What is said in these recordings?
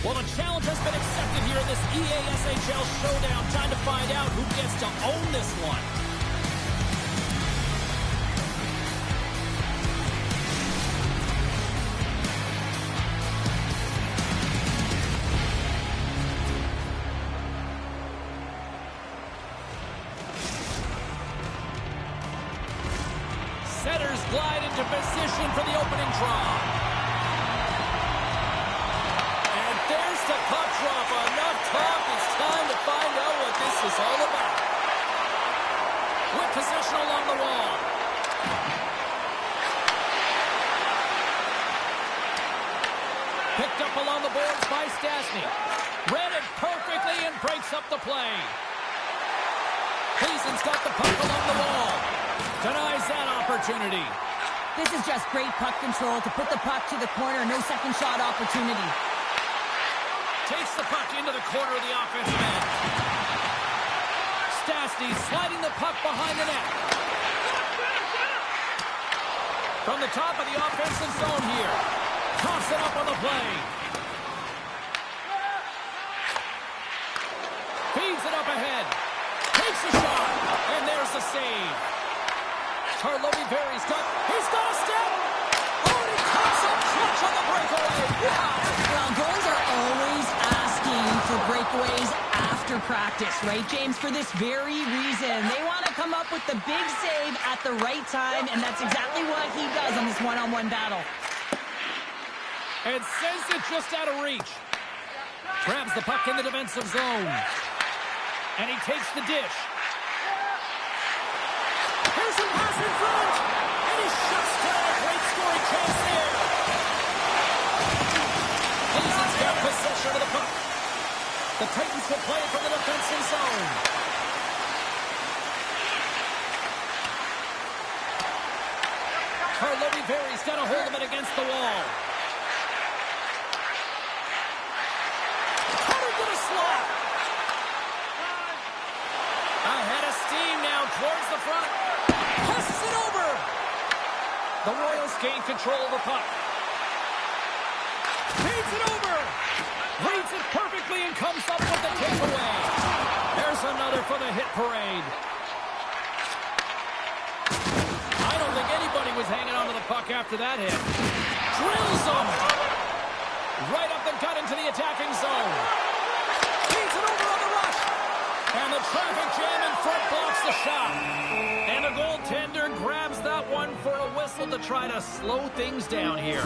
Well, a challenge has been accepted here in this EASHL showdown. Time to find out who gets to own this one. Setters glide into position for the opening draw. There's the puck drop. Enough talk. It's time to find out what this is all about. With possession along the wall. Picked up along the boards by Stastny. Read it perfectly and breaks up the play. Gleason's got the puck along the wall. Denies that opportunity. This is just great puck control to put the puck to the corner. No second shot opportunity. Takes the puck into the corner of the offensive end. Stastny sliding the puck behind the net. From the top of the offensive zone here. Toss it up on the play. Feeds it up ahead. Takes a shot. And there's the save. Najzaujimavejsie he's got a step. Oh, and he comes up clutch on the breakaway. Wow. Well, goals are always asking for breakaways after practice, right, James? For this very reason. They want to come up with the big save at the right time, and that's exactly what he does on this one-on-one battle. And sends it just out of reach. Grabs the puck in the defensive zone. And he takes the dish. Here's a pass in front. And he shuts down a great scoring chance there. Gleason's got possession of the puck. The Titans will play it from the defensive zone. Najzaujimavejsie's got a hold of it against the wall. Cut into the slot. Ahead of steam now towards the front. Passes it over. The Royals gain control of the puck. Feeds it over. Reads it perfectly and comes up with the takeaway. There's another for the hit parade. I don't think anybody was hanging on to the puck after that hit. Drills him. Right up the gut into the attacking zone. Feeds it over on the rush. And the traffic jam in front blocks the shot. And the goaltender grabs that one for a whistle to try to slow things down here.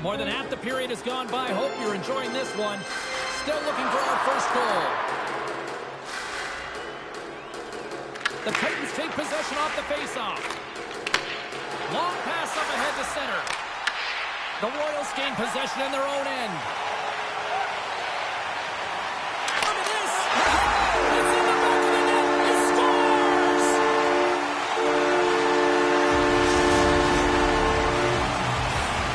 More than half the period has gone by. Hope you're enjoying this one. Still looking for our first goal. The Titans take possession off the faceoff. Long pass up ahead to center. The Royals gain possession in their own end. Look at this! It's in the back of the net! It scores!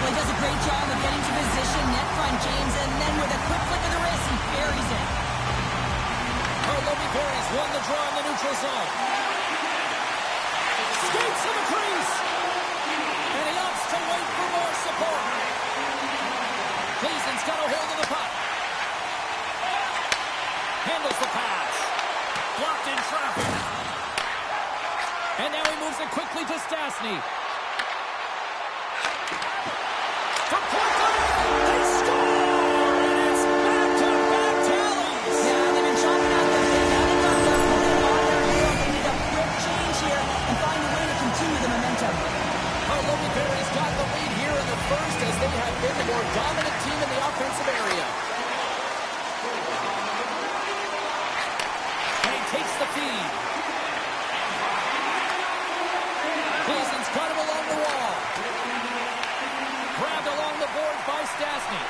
Well, he does a great job of getting to position, net front, James, and then with a quick flick of the wrist, he buries it. Najzaujimavejsie won the draw in the neutral zone. Skates to the crease. And he opts to wait for more support. Gleason's got a hold of the puck. Handles the pass. Blocked in traffic. And now he moves it quickly to Stastny. From point blank, they score! And it's back-to-back tallies. Yeah, they've been chopping out the big. Now they've got their opponent on their heel. They need a quick change here and find a way to continue the momentum. Najzaujimavejsie's got the lead here in the first as they have been the more dominant team in the offensive area. And he takes the feed. Gleason's got him along the wall. Grabbed along the boards by Stastny.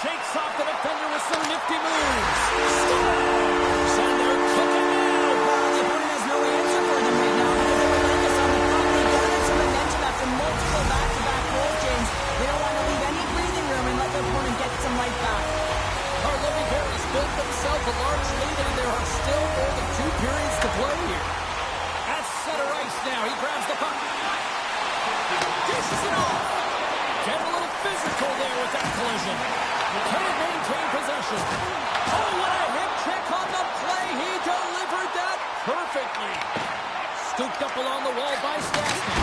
Shakes off the defender with some nifty moves. Scores! And they're cooking now. The opponent has no answer for them right now because they're relentless on the puck. They gathered some momentum after multiple back-to-back goals, James. They don't want to leave any breathing room and let their opponent get some life back. Najzaujimavejsie's built themselves a large lead, and there are still more than 2 periods to play here. At center ice now, he grabs the puck. Dishes it off. Getting a little physical there with that collision. Can't maintain possession. Oh, what a hip kick on the play. He delivered that perfectly. Scooped up along the wall by Stastny.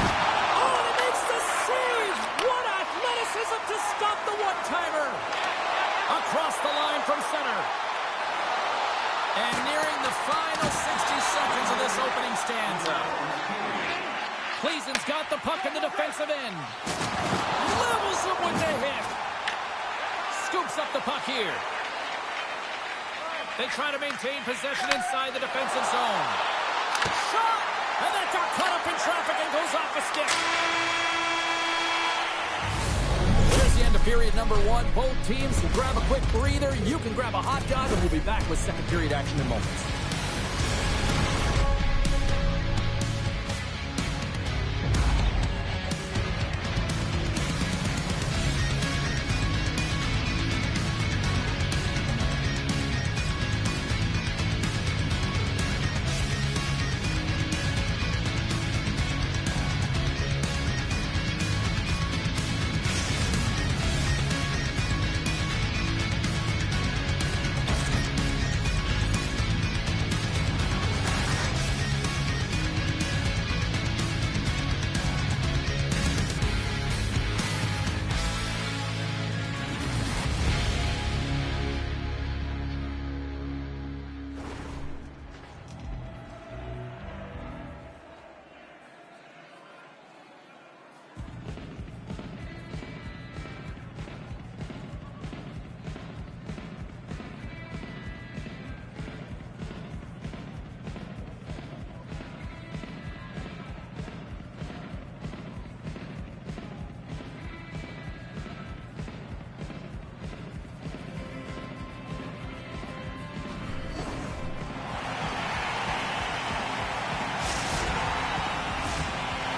Oh, and he makes the save. What athleticism to stop the one-timer. Across the line from center. And nearing the final 60 seconds of this opening stanza. Cleason's got the puck in the defensive end. Levels him with the hit. Scoops up the puck here. They try to maintain possession inside the defensive zone. Shot! And that got caught up in traffic and goes off a stick. There's the end of period number one. Both teams will grab a quick breather. You can grab a hot dog, and we'll be back with second period action in moments.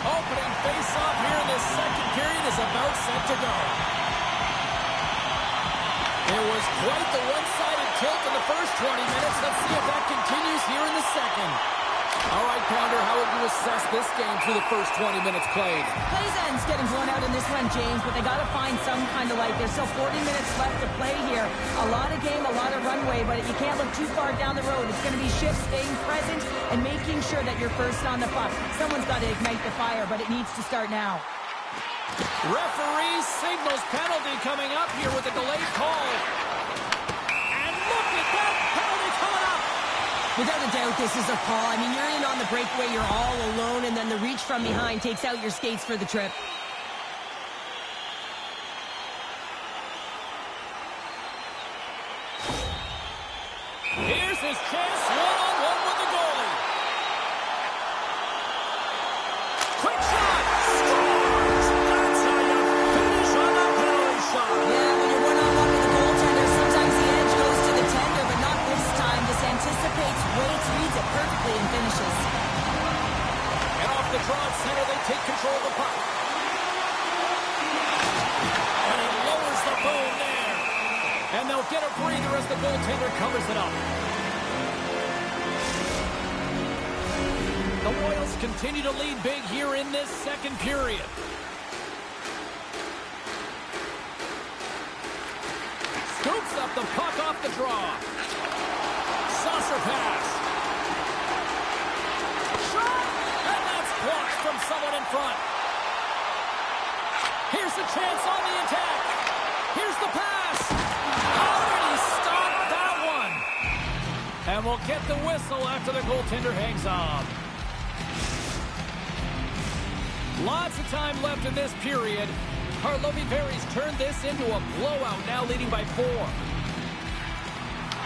Opening face-off here in this second period is about set to go. It was quite the one-sided tilt in the first 20 minutes. Let's see if that continues here in the second. All right, Pounder, how would you assess this game through the first 20 minutes played? Cleason's getting blown out in this one, James, but they got to find some kind of light. There's still 40 minutes left to play here. A lot of game, a lot of runway, but you can't look too far down the road. It's going to be shifts, staying present, and making sure that you're first on the puck. Someone's got to ignite the fire, but it needs to start now. Referee signals penalty coming up here with a delayed call. And look at that penalty coming up. Without a doubt, this is a call. I mean, you're in on the breakaway, you're all alone, and then the reach from behind takes out your skates for the trip. Here's his chance, one-on-one with the goalie. Quick shot! Scores! That's how you finish on a penalty shot. Yeah, when you're one-on-one with a goaltender, sometimes the edge goes to the tender, but not this time. This anticipates, waits, reads it perfectly, and finishes. And off the draw at center, they take control of the puck. And he lowers the boom there. And they'll get a breather as the goaltender covers it up. The Royals continue to lead big here in this second period. Scoops up the puck off the draw. Saucer pass. Shot! And that's blocked from someone in front. Here's a chance on the attack. Here's the pass. How did he stop that one? And we'll get the whistle after the goaltender hangs on. Lots of time left in this period. Najzaujimavejsie turned this into a blowout, now leading by 4. Well,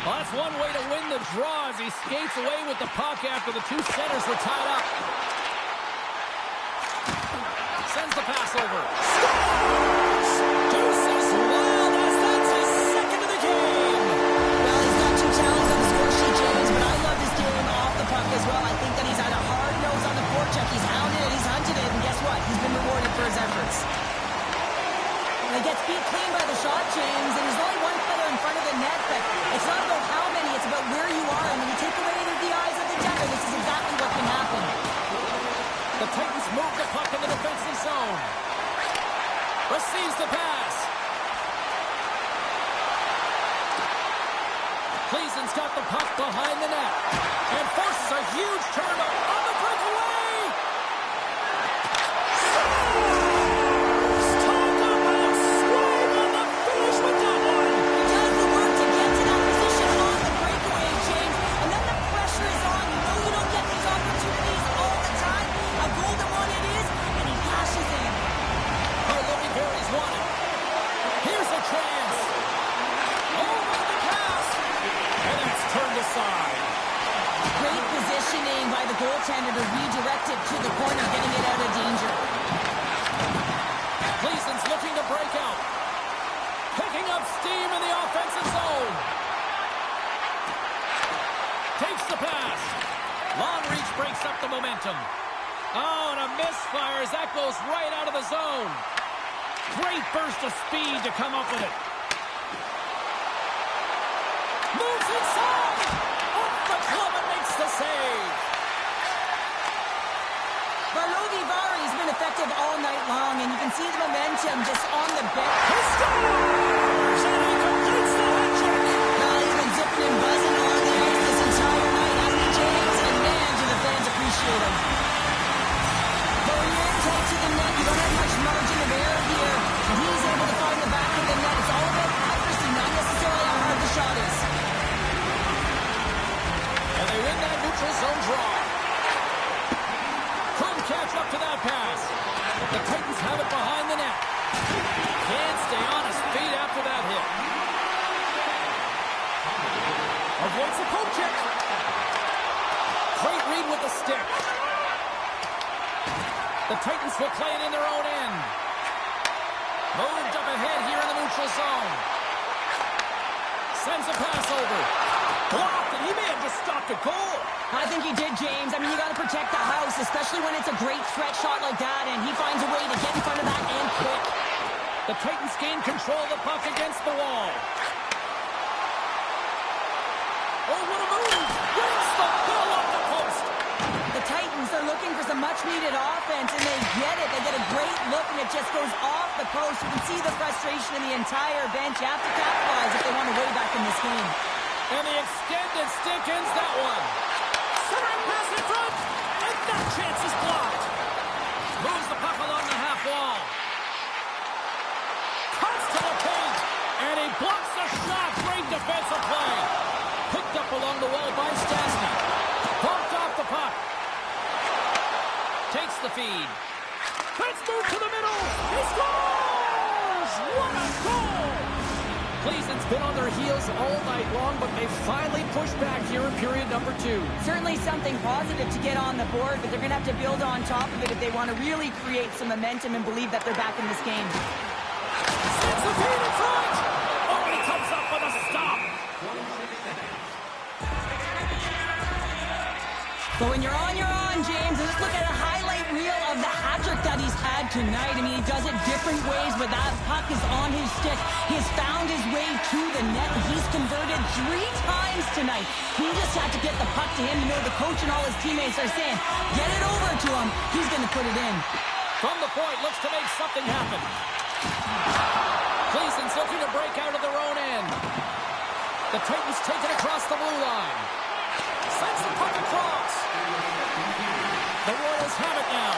that's one way to win the draw as he skates away with the puck after the two centers were tied up. Sends the pass over. Scores! Deuces wild as that's his second of the game. Well, he's not too challenged on the score sheet, James, but I love his game off the puck as well. I think that he's had a hard nose on the forecheck. He's hounded it, he's hunted it, and guess what? He's been rewarded for his efforts. And he gets beat clean by the shot, James, and there's only one player in front of the net, but it's not about how many, it's about where you are. And when you take away the eyes of the defender, this is exactly what can happen. The Titans move the puck in the defensive zone. Receives the pass. Cleason's got the puck behind the net and forces a huge turnover on the breakaway. Talk about swing on the finish with that one. He does the work to get to that position on the breakaway, James. And then the pressure is on. You know you don't get these opportunities all the time. A golden one it is, and he cashes in. Our looking Barry's won it. Here's a chance. Over the pass. And that's turned aside. Great positioning by the goaltender to redirect it to the corner, getting it out of danger. Cleason's looking to break out. Picking up steam in the offensive zone. Takes the pass. Long reach breaks up the momentum. Oh, and a misfire as that goes right out of the zone. Great burst of speed to come up with it. Moves inside. Off the club and makes the save. Najzaujimavejsie's been effective all night long, and you can see the momentum just on the bench. He scores! And he completes the hat trick. He's been zipping and buzzing along the ice this entire night, hasn't he, James? And man, do the fans appreciate him. Going in tight to the net, you don't have much margin of error here. And he's able to find the back of the net. It's all about accuracy, not necessarily how hard the shot is. And they win that neutral zone draw. Couldn't catch up to that pass. The Titans have it behind the net. Can't stay on his feet after that hit. Avoids the poke check. Great read with the stick. The Titans will play it in their own end. Moved up ahead here in the neutral zone. Sends a pass over. Blocked, and he may have just stopped a goal. I think he did, James. I mean, you got to protect the house, especially when it's a great stretch shot like that, and he finds a way to get in front of that and quick. The Titans gain control of the puck against the wall. Oh, what a move! Wins the ball off the post. The Titans are looking for some much-needed offense, and they get it. They get a great look, and it just goes off the post. You can see the frustration in the entire bench. You have to capitalize if they want to way back in this game. And the extended stick ends that one. Centering pass in front, and that chance is blocked. Moves the puck along the half wall. Cuts to the paint, and he blocks the shot. Great defensive play. Picked up along the wall by Stastny. Bumped off the puck. Takes the feed. Let's move to the middle. He scores! What a goal! Cleason's been on their heels all night long, but they finally pushed back here in period number 2. Certainly something positive to get on the board, but they're going to have to build on top of it if they want to really create some momentum and believe that they're back in this game. Sends the feed in front! Oh, he comes up with a stop! But when you're on, James, and let's look at a highlight reel of the hat-trick that he's had tonight. I mean, he does it different ways, but that puck is on his stick. He has found his way to the net, and he's converted 3 times tonight. He just had to get the puck to him. You know, the coach and all his teammates are saying, get it over to him. He's going to put it in. From the point, looks to make something happen. Cleason's looking to break out of their own end. The Titans take it across the blue line. Sends the puck across. The Royals have it now.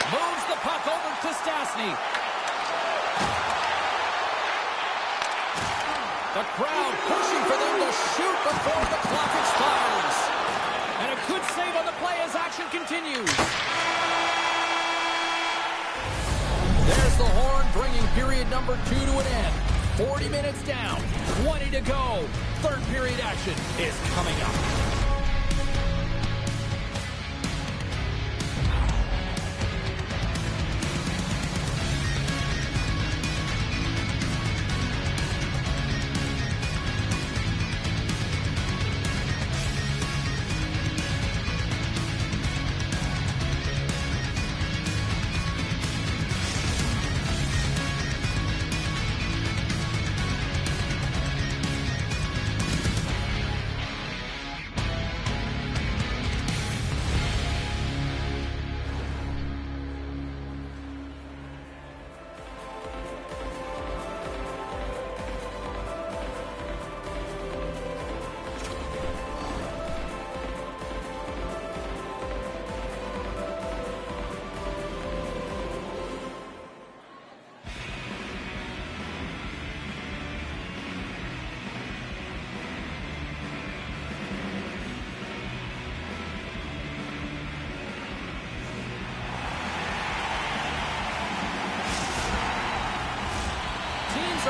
Moves the puck over to Stastny. The crowd pushing for them to shoot before the clock expires. And a good save on the play as action continues. There's the horn bringing period number 2 to an end. 40 minutes down, 20 to go. Third period action is coming up.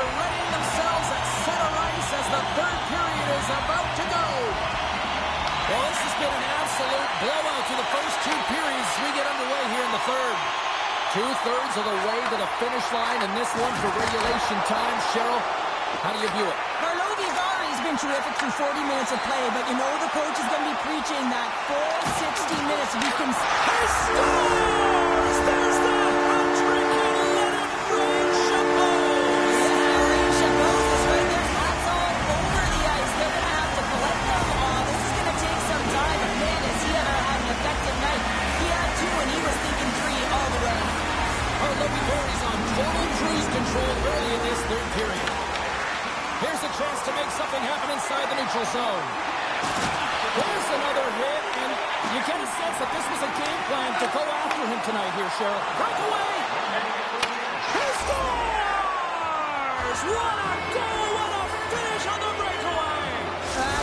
are readying themselves at center ice as the third period is about to go. Well, this has been an absolute blowout to the first two periods as we get underway here in the third. Two-thirds of the way to the finish line, and this one for regulation time. Cheryl, how do you view it? Has been terrific through 40 minutes of play, but you know the coach is going to be preaching that full 60 minutes. We can... He scores! There's the hat-trick, and let it rain Chabot! Yeah, rain Chabot is right there. Hats all over the ice. They're going to have to collect them all. This is going to take some time, but man, has he ever had an effective night. He had two, and he was thinking three all the way. Najzaujimavejsie's on total cruise control early in this third period. Here's a chance to make something happen inside the neutral zone. There's another hit, and you get a sense that this was a game plan to go after him tonight here, Cheryl. Breakaway! He scores! What a goal! What a finish on the breakaway!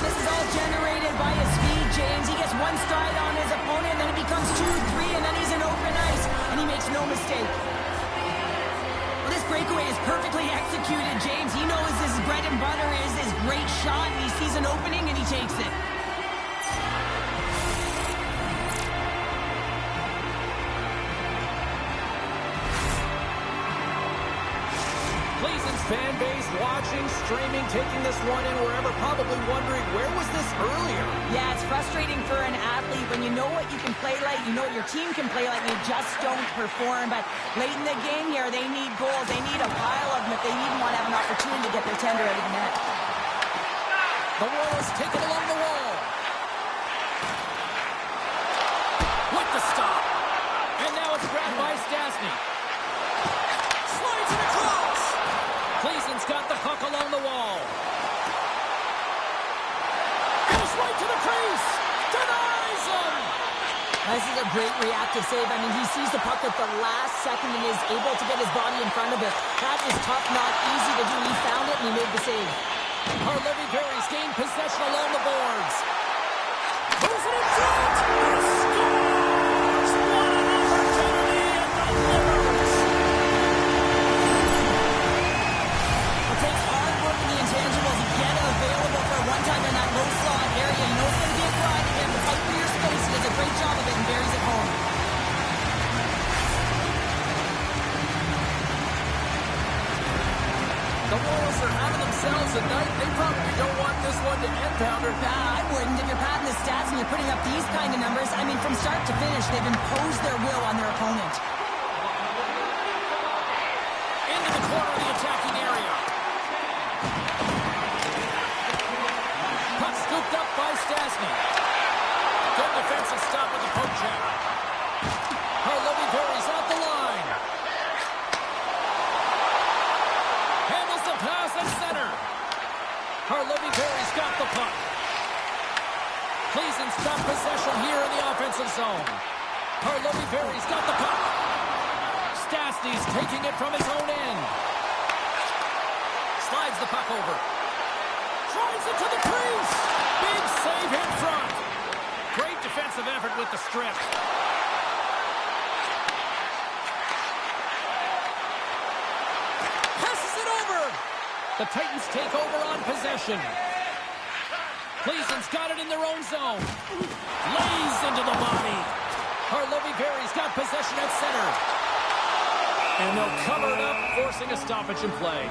This is all generated by his speed, James. He gets one stride on his opponent, and then it becomes 2-3, and then he's in open ice, and he makes no mistake. This breakaway is perfectly executed, James. He knows his bread and butter is his great shot, and he sees an opening, and he takes it. Cleveland's fan base watching, streaming, taking this one in wherever, probably wondering, where was this earlier? Yeah, it's frustrating for an athlete when you know what you can play like, you know what your team can play like, and you just don't perform. But late in the game here, they need goals. They need a pile of them if they even want to have an opportunity to get their tender out of the net. The Royals take it along the wall. With the stop. And now it's grabbed by Stastny. Slides it across. Cleason's got the puck along the wall. Goes right to the crease. Denies him. This is a great reactive save. I mean, he sees the puck at the last second and is able to get his body in front of it. That is tough, not easy to do. He found it and he made the save. Najzaujimavejsie's gained possession along the boards. Moves it in front. And scores. What an opportunity and delivers. It takes hard work in the intangibles to get it available for one time in that low slot area. You know it's going to be a grind for him to fight for your space. He does a great job of it and buries it home. The Royals are out of themselves tonight. They probably don't want this one to end, Pounder. I wouldn't. If you're padding the stats and you're putting up these kind of numbers, I mean, from start to finish, they've imposed their will on their opponent. Into the corner of the attacking area. Puck scooped up by Stastny. Good defensive stop with the poke check. Najzaujimavejsie's out the line. Handles the pass at center. Najzaujimavejsie's got the puck. Cleason's got possession here in the offensive zone. Najzaujimavejsie's got the puck. Stastny's taking it from his own end. Slides the puck over. Drives it to the crease. Big save in front. Great defensive effort with the strip. Passes it over. The Titans take over on possession. Cleason's got it in their own zone. Lays into the body. Najzaujimavejsie's got possession at center. And they'll cover it up, forcing a stoppage in play.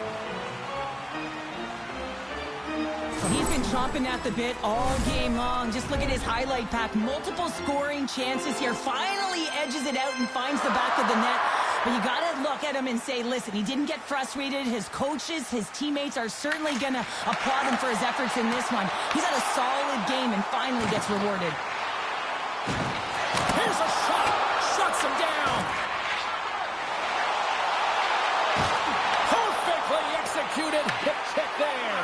He's been chomping at the bit all game long. Just look at his highlight pack. Multiple scoring chances here. Finally edges it out and finds the back of the net. But you got to look at him and say, listen, he didn't get frustrated. His coaches, his teammates are certainly going to applaud him for his efforts in this one. He's had a solid game and finally gets rewarded. Here's a shot. Shuts him down. Perfectly executed. Hip check there.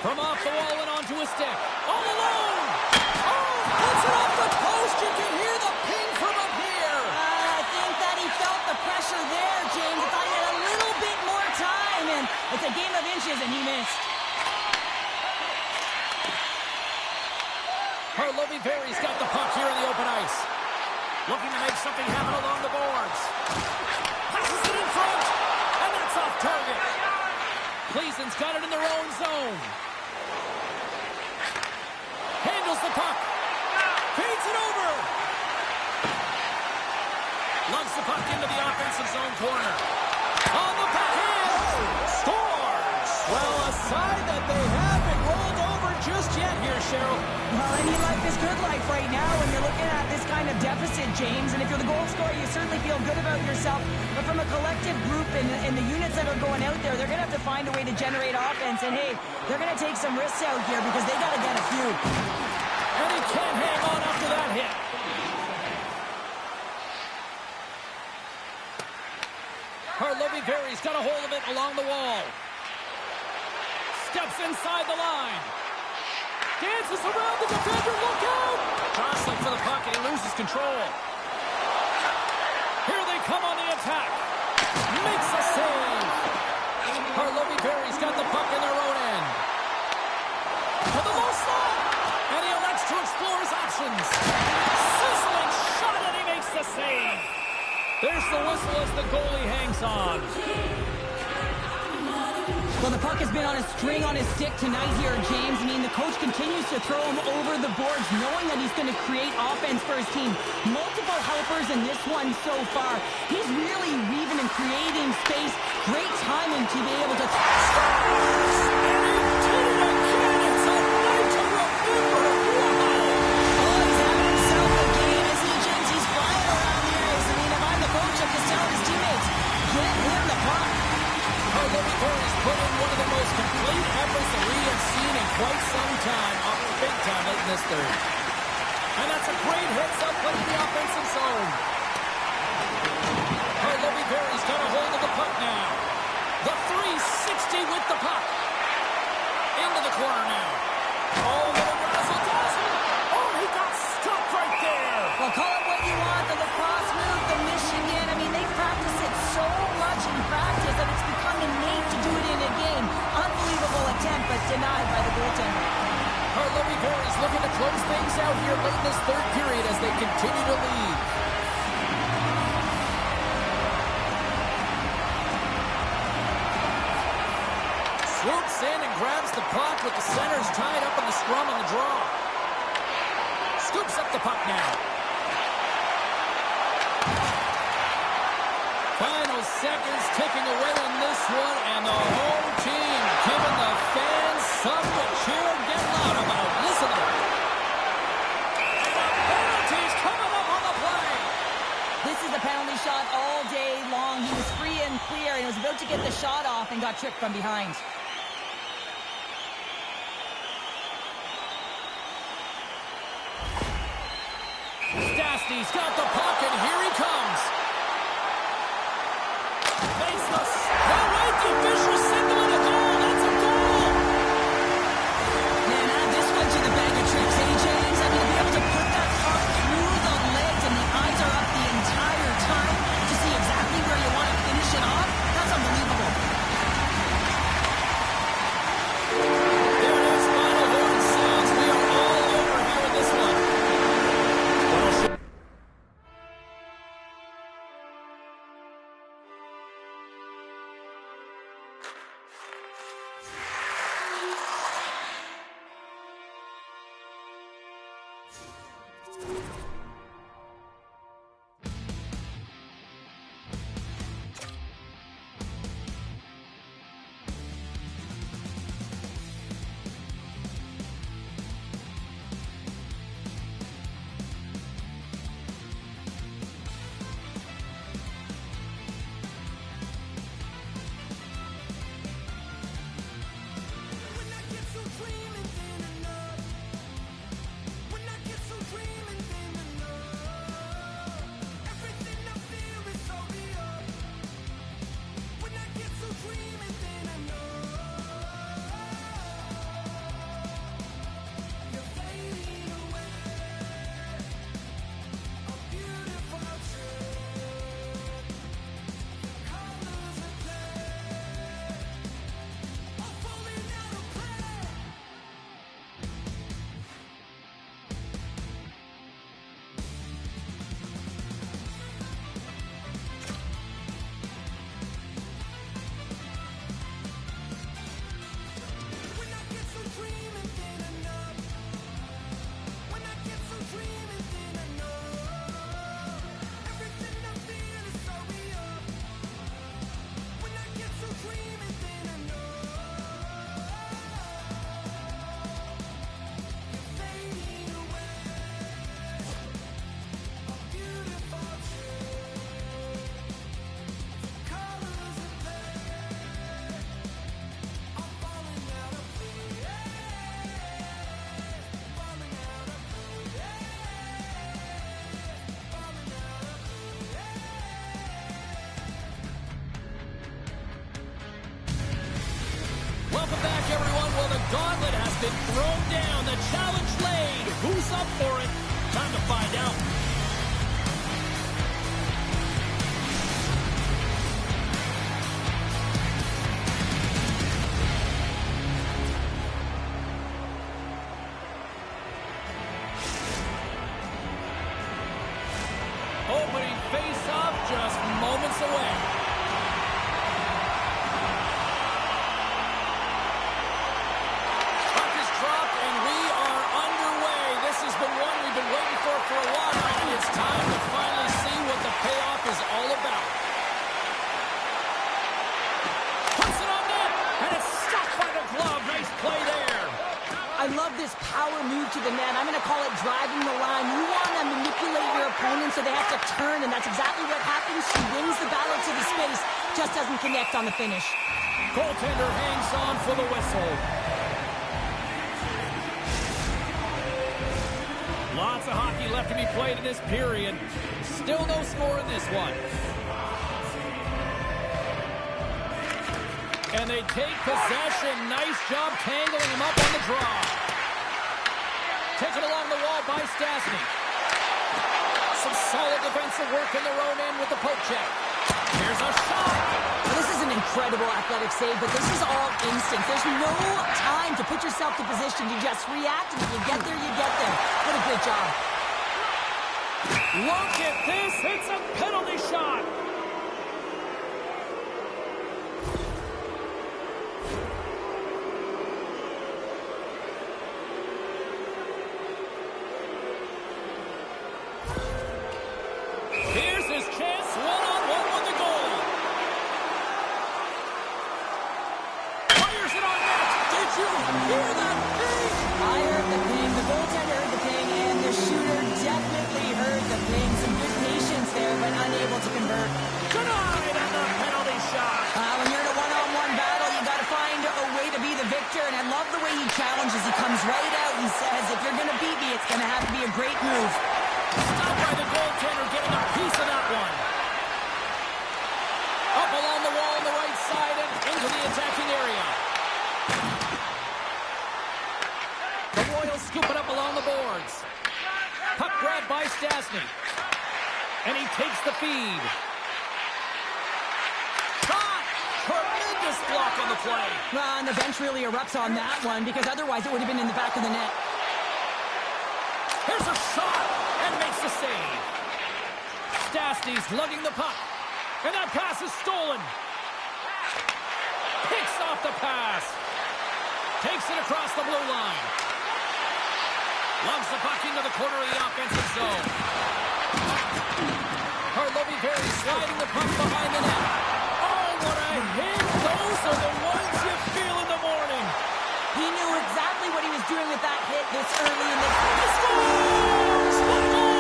From off the wall and onto his stick. All alone. Oh, puts it off the post. You can hear the ping from up here. I think that he felt the pressure there, James. I thought he had a little bit more time, and it's a game of inches, and he missed. Najzaujimavejsie's got the puck here in the open ice. Looking to make something happen along the boards. Passes it in front. And that off target. Cleason's got it in their own zone. Handles the puck. Feeds it over. Lugs the puck into the offensive zone corner. On the backhand. Scores. Well, a sign that they haven't rolled over just yet here, Cheryl. Well, any life is good life right now when you're looking at this kind of deficit, James. And if you're the goal scorer, you certainly feel good about yourself. But from a collective group and the units that are going out there, they're going to have to find a way to generate offense. And, hey, they're going to take some risks out here because they got to get a few. And he can't hang on after that hit. Najzaujimavesie got a hold of it along the wall. Steps inside the line. Dances around the defender. Look out! Jostling for the puck, and he loses control. Here they come on the attack. Makes a save. Najzaujimavesie got the puck in their own end. To the low slot. And he elects to explore his options. Sizzling shot, and he makes the save. There's the whistle as the goalie hangs on. Well, the puck has been on a string on his stick tonight here, James. I mean, the coach continues to throw him over the boards, knowing that he's going to create offense for his team. Multiple helpers in this one so far. He's really weaving and creating space. Great timing to be able to... Najzaujimavejsie put in one of the most complete efforts that we have seen in quite some time, off the big time late in this third. And that's a great hit, outplayed in the offensive zone. Najzaujimavesie got a hold of the puck now. The 360 with the puck. Into the corner now. Oh, little razzle-dazzle. Oh, he got stuck right there. Well, call it what you want, the lacrosse move, the Michigan. I mean, they practice it so much in practice that it's become innate to do it in a game. Unbelievable attempt, but denied by the goaltender. Najzaujimavesie looking to close things out here late in this third period as they continue to lead. Swoops in and grabs the puck with the centers tied up in the scrum on the draw. Scoops up the puck now. Final seconds ticking away on this one, and the home team giving the fans something to cheer and get loud about. Listen to it. And the penalty's coming up on the play. This is a penalty shot all day long. He was free and clear, and he was about to get the shot off and got tripped from behind. Stastny's got the puck, and here he comes. Makes the... No, wait, the official signaling a goal. That's a goal. Man, add this one to the bag of tricks, eh, James? I mean, to be able to put that puck through the legs and the eyes are up the entire time to see exactly where you want to finish it off, that's unbelievable. There it is, final horn sounds. We are all over here in this one. When I get so dreaming, then been thrown down. The challenge laid. Who's up for it? Time to find out. Opening face-off just moments away. Puck is dropped, and we are underway. This has been one we've been waiting for a while, and it's time to finally see what the payoff is all about. Puts it on net, and it's stopped by the glove. Nice play there. I love this power move to the net. I'm going to call it driving the line. You want to manipulate your opponent so they have to turn, and that's exactly what happens. She wins the battle to the space, just doesn't connect on the finish. Goaltender hangs on for the whistle. Lots of hockey left to be played in this period. Still no score in this one. And they take possession. Nice job tangling him up on the draw. Taken along the wall by Stastny. Some solid defensive work in their own end with the poke check. Here's a shot. Well, this is an incredible athletic save, but this is all instinct. There's no time to put yourself to position. You just react, and if you get there, you get there. What a great job. Look at this. It's a penalty shot. Here's his chance, one-on-one with the goal. Fires it on net. Did you hear that ping? I heard the ping, the goaltender heard the ping, and the shooter definitely heard the ping. Some good patience there, but unable to convert. Denied on the penalty shot. When you're in a one-on-one battle, you got to find a way to be the victor, and I love the way he challenges. He comes right out and says, if you're going to beat me, it's going to have to be a great move. Stopped by the goaltender, getting a piece of that one. Up along the wall on the right side and into the attacking area. The Royals scoop it up along the boards. Puck grabbed by Stastny. And he takes the feed. Shot! Tremendous block on the play. And the bench really erupts on that one, because otherwise it would have been in the back of the net. Here's a shot and makes the save. Stastny's lugging the puck. And that pass is stolen. Picks off the pass. Takes it across the blue line. Loves the puck into the corner of the offensive zone. Najzaujimavejsie sliding the puck behind the net. Oh, what a hit. Those are the ones you feel in the morning. He knew exactly what he was doing with that hit this early in the game. He scores! What a goal!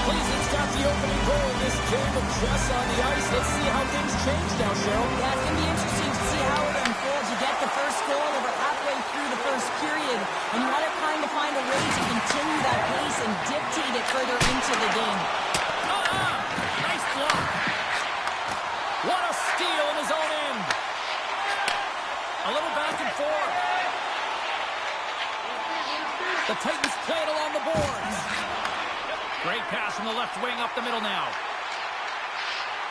Cleveland's got the opening goal in this game of chess on the ice. Let's see how things change now, Cheryl. Yeah, it's going to be interesting to see how it unfolds. You get the first goal over halfway through the first period, and you want to kind of find a way to continue that pace and dictate it further into the game. Nice block. What a steal in his own end. A little back and forth. The Titans play it along the boards. Great pass from the left wing up the middle now.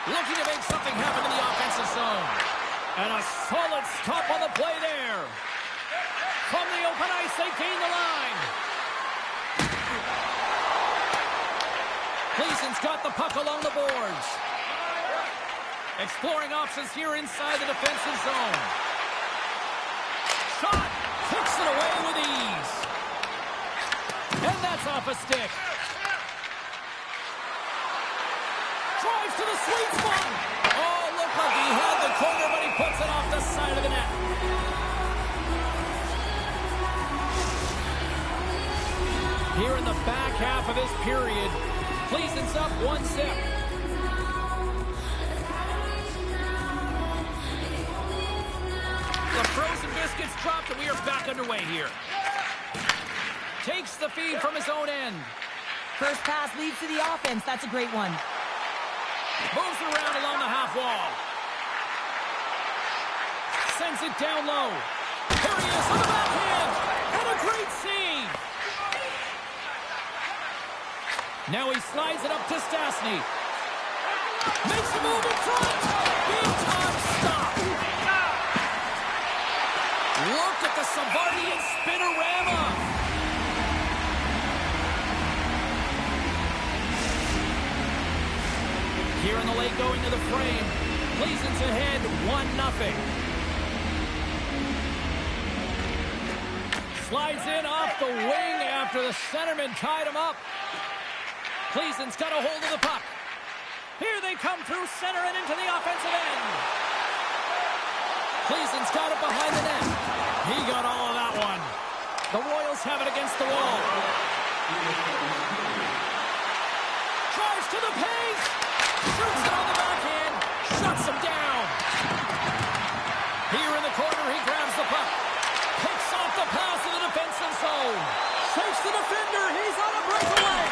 Looking to make something happen in the offensive zone. And a solid stop on the play there. From the open ice, they gain the line. Cleason's got the puck along the boards. Exploring options here inside the defensive zone. Shot! Kicks it away with ease. And that's off a stick. Drives to the sweet spot. Oh, looked like he had the corner, but he puts it off the side of the net. Here in the back half of this period, Cleason's up 1-0. The frozen biscuits dropped, and we are back underway here. Takes the feed from his own end. First pass leads to the offense. That's a great one. Moves around along the half wall. Sends it down low. Here he is on the backhand. And a great save. Now he slides it up to Stastny. Makes a move in front. Big time stop. Look at the Savardian spinorama. Here in the late going to the frame. Gleason's ahead 1-0. Slides in off the wing after the centerman tied him up. Gleason's got a hold of the puck. Here they come through center and into the offensive end. Gleason's got it behind the net. He got all of that one. The Royals have it against the wall. Drives to the paint. Shoots it on the backhand. Shuts him down. Here in the corner, he grabs the puck. Picks off the pass in the defensive zone. Shakes the defender. He's on a breakaway.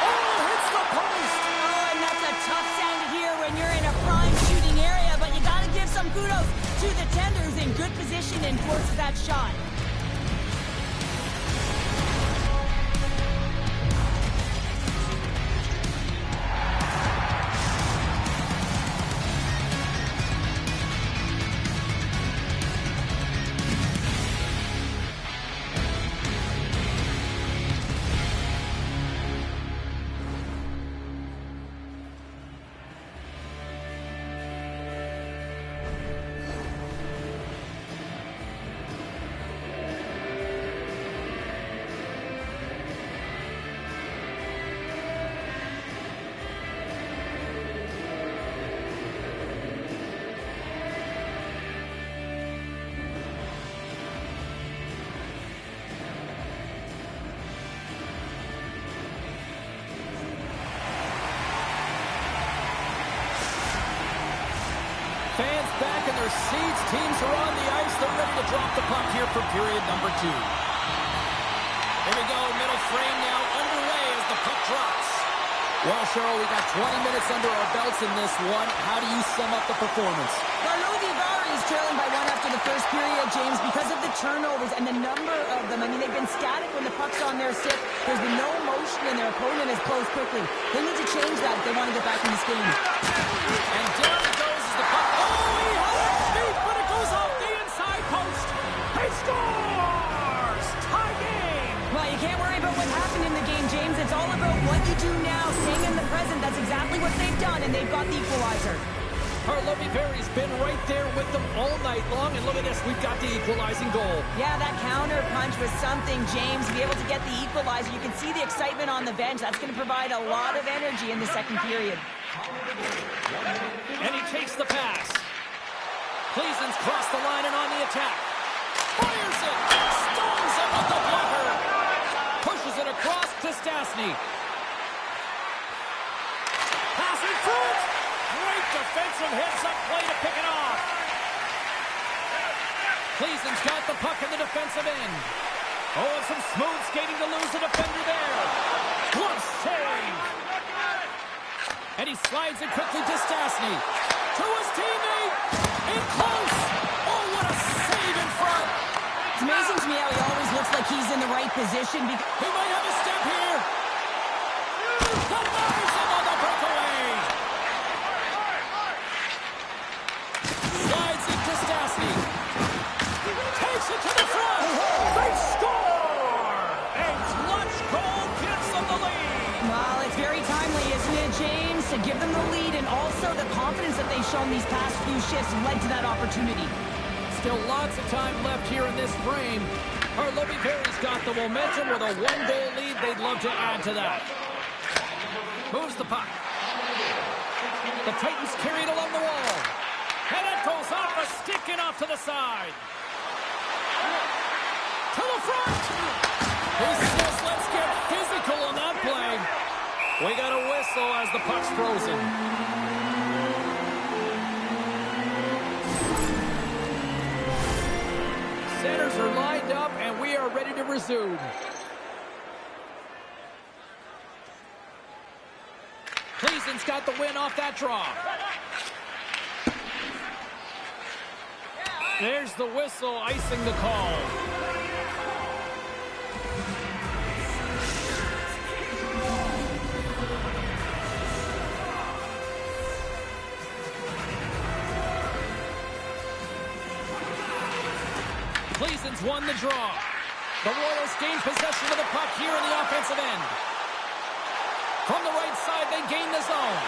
Oh, hits the post. Oh, and that's a tough sound to hear when you're in a prime shooting area, but you got to give some kudos to the tenders in good position and forces that shot. Fans back in their seats. Teams are on the ice. They're ready to drop the puck here for period number 2. Here we go. Middle frame now underway as the puck drops. Well, Cheryl, we got 20 minutes under our belts in this one. How do you sum up the performance? Is trailing by 1 after the first period, James, because of the turnovers and the number of them. I mean, they've been static when the puck's on their stick. There's been no motion, and their opponent has closed quickly. They need to change that if they want to get back in this game. And down it goes as the puck. Oh, he held it deep, but it goes off the inside post. He scores! Tie game! Well, you can't worry about what happened in the game, James. It's all about what you do now, staying in the present. That's exactly what they've done, and they've got the equalizer. Najzaujimavejsie's been right there with them all night long, and look at this, we've got the equalizing goal. Yeah, that counter punch was something, James, to be able to get the equalizer. You can see the excitement on the bench. That's going to provide a lot of energy in the second period. And he takes the pass. Gleason's crossed the line and on the attack. Fires it! Stones him with the blocker! Pushes it across to Stastny. Pass in front! Great defensive heads-up play to pick it off. Gleason's got the puck in the defensive end. Oh, and some smooth skating to lose the defender there. Good save. And he slides it quickly to Stastny. To his teammate. In close. Oh, what a save in front. It's amazing to me how he always looks like he's in the right position. He might have a step here. Denies him on the breakaway. Slides it to Stastny. Takes it to the front. They score! And clutch goal gives them the lead. Well, it's very timely, isn't it, James, to give them the lead, and also the confidence that they've shown these past few shifts led to that opportunity. Still lots of time left here in this frame. Najzaujimavejsie's got the momentum with a 1-goal lead. They'd love to add to that. Moves the puck. The Titans carry it along the wall. And it goes off a stick and off to the side. To the front. He says, let's get physical on that play. We got a whistle as the puck's frozen. Centers are lined up, and we are ready to resume. Gleason's Cleveland's got the win off that draw. There's the whistle, icing the call. Cleveland's won the draw. The Royals gain possession of the puck here in the offensive end. From the right side, they gain the zone.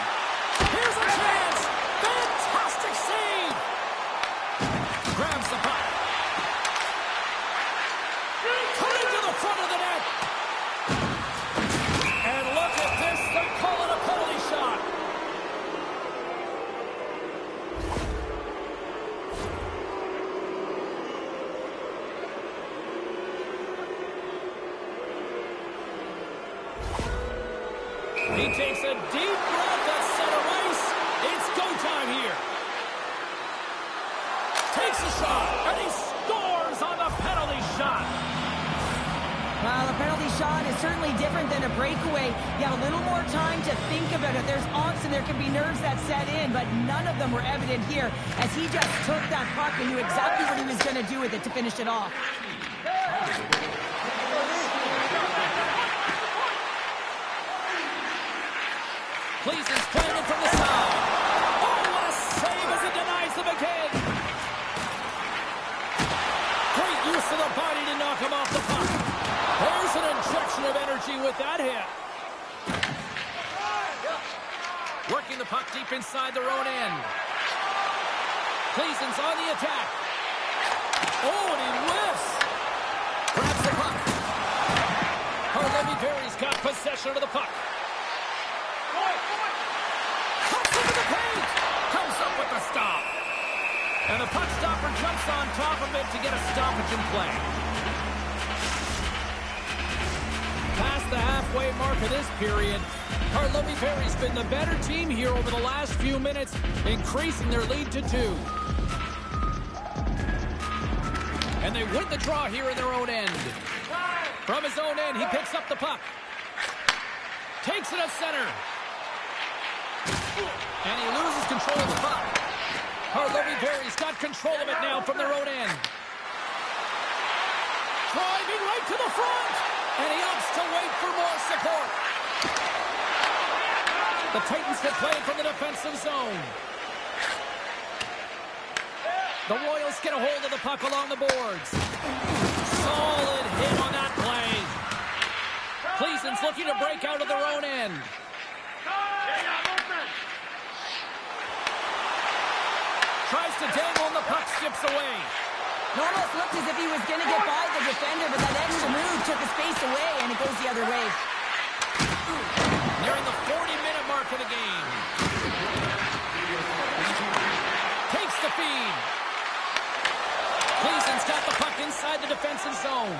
Here's a chance. Fantastic save. Grabs the puck. Cutting to the front of the net. And look at this. They call it a penalty shot. He takes a deep breath at center ice. It's go time here. Takes a shot, and he scores on the penalty shot. Well, a penalty shot is certainly different than a breakaway. You have a little more time to think about it. There's angst and there can be nerves that set in, but none of them were evident here as he just took that puck and knew exactly what he was going to do with it to finish it off. Cleveland's playing it from the side. Oh, what a save as it denies them again. Great use of the body to knock him off the puck. There's an injection of energy with that hit. Working the puck deep inside their own end. Cleveland's on the attack. Oh, and he whiffs. Grabs the puck. Najzaujimavejsie's got possession of the puck. Comes up with the stop. And the puck stopper jumps on top of it to get a stoppage in play. Past the halfway mark of this period, Najzaujimavejsie's been the better team here over the last few minutes, increasing their lead to 2. And they win the draw here in their own end. From his own end, he picks up the puck. Takes it at center. And he loses control of the puck. Najzaujimavejsie's got control of it now from their own end. Driving right to the front. And he opts to wait for more support. The Titans will play from the defensive zone. The Royals get a hold of the puck along the boards. Solid hit on that play. Cleveland's looking to break out of their own end. Tries to dangle and the puck skips away. It almost looked as if he was going to get by the defender, but that extra move took the space away, and it goes the other way. Nearing the 40-minute mark of the game. Takes the feed. Cleveland's got the puck inside the defensive zone.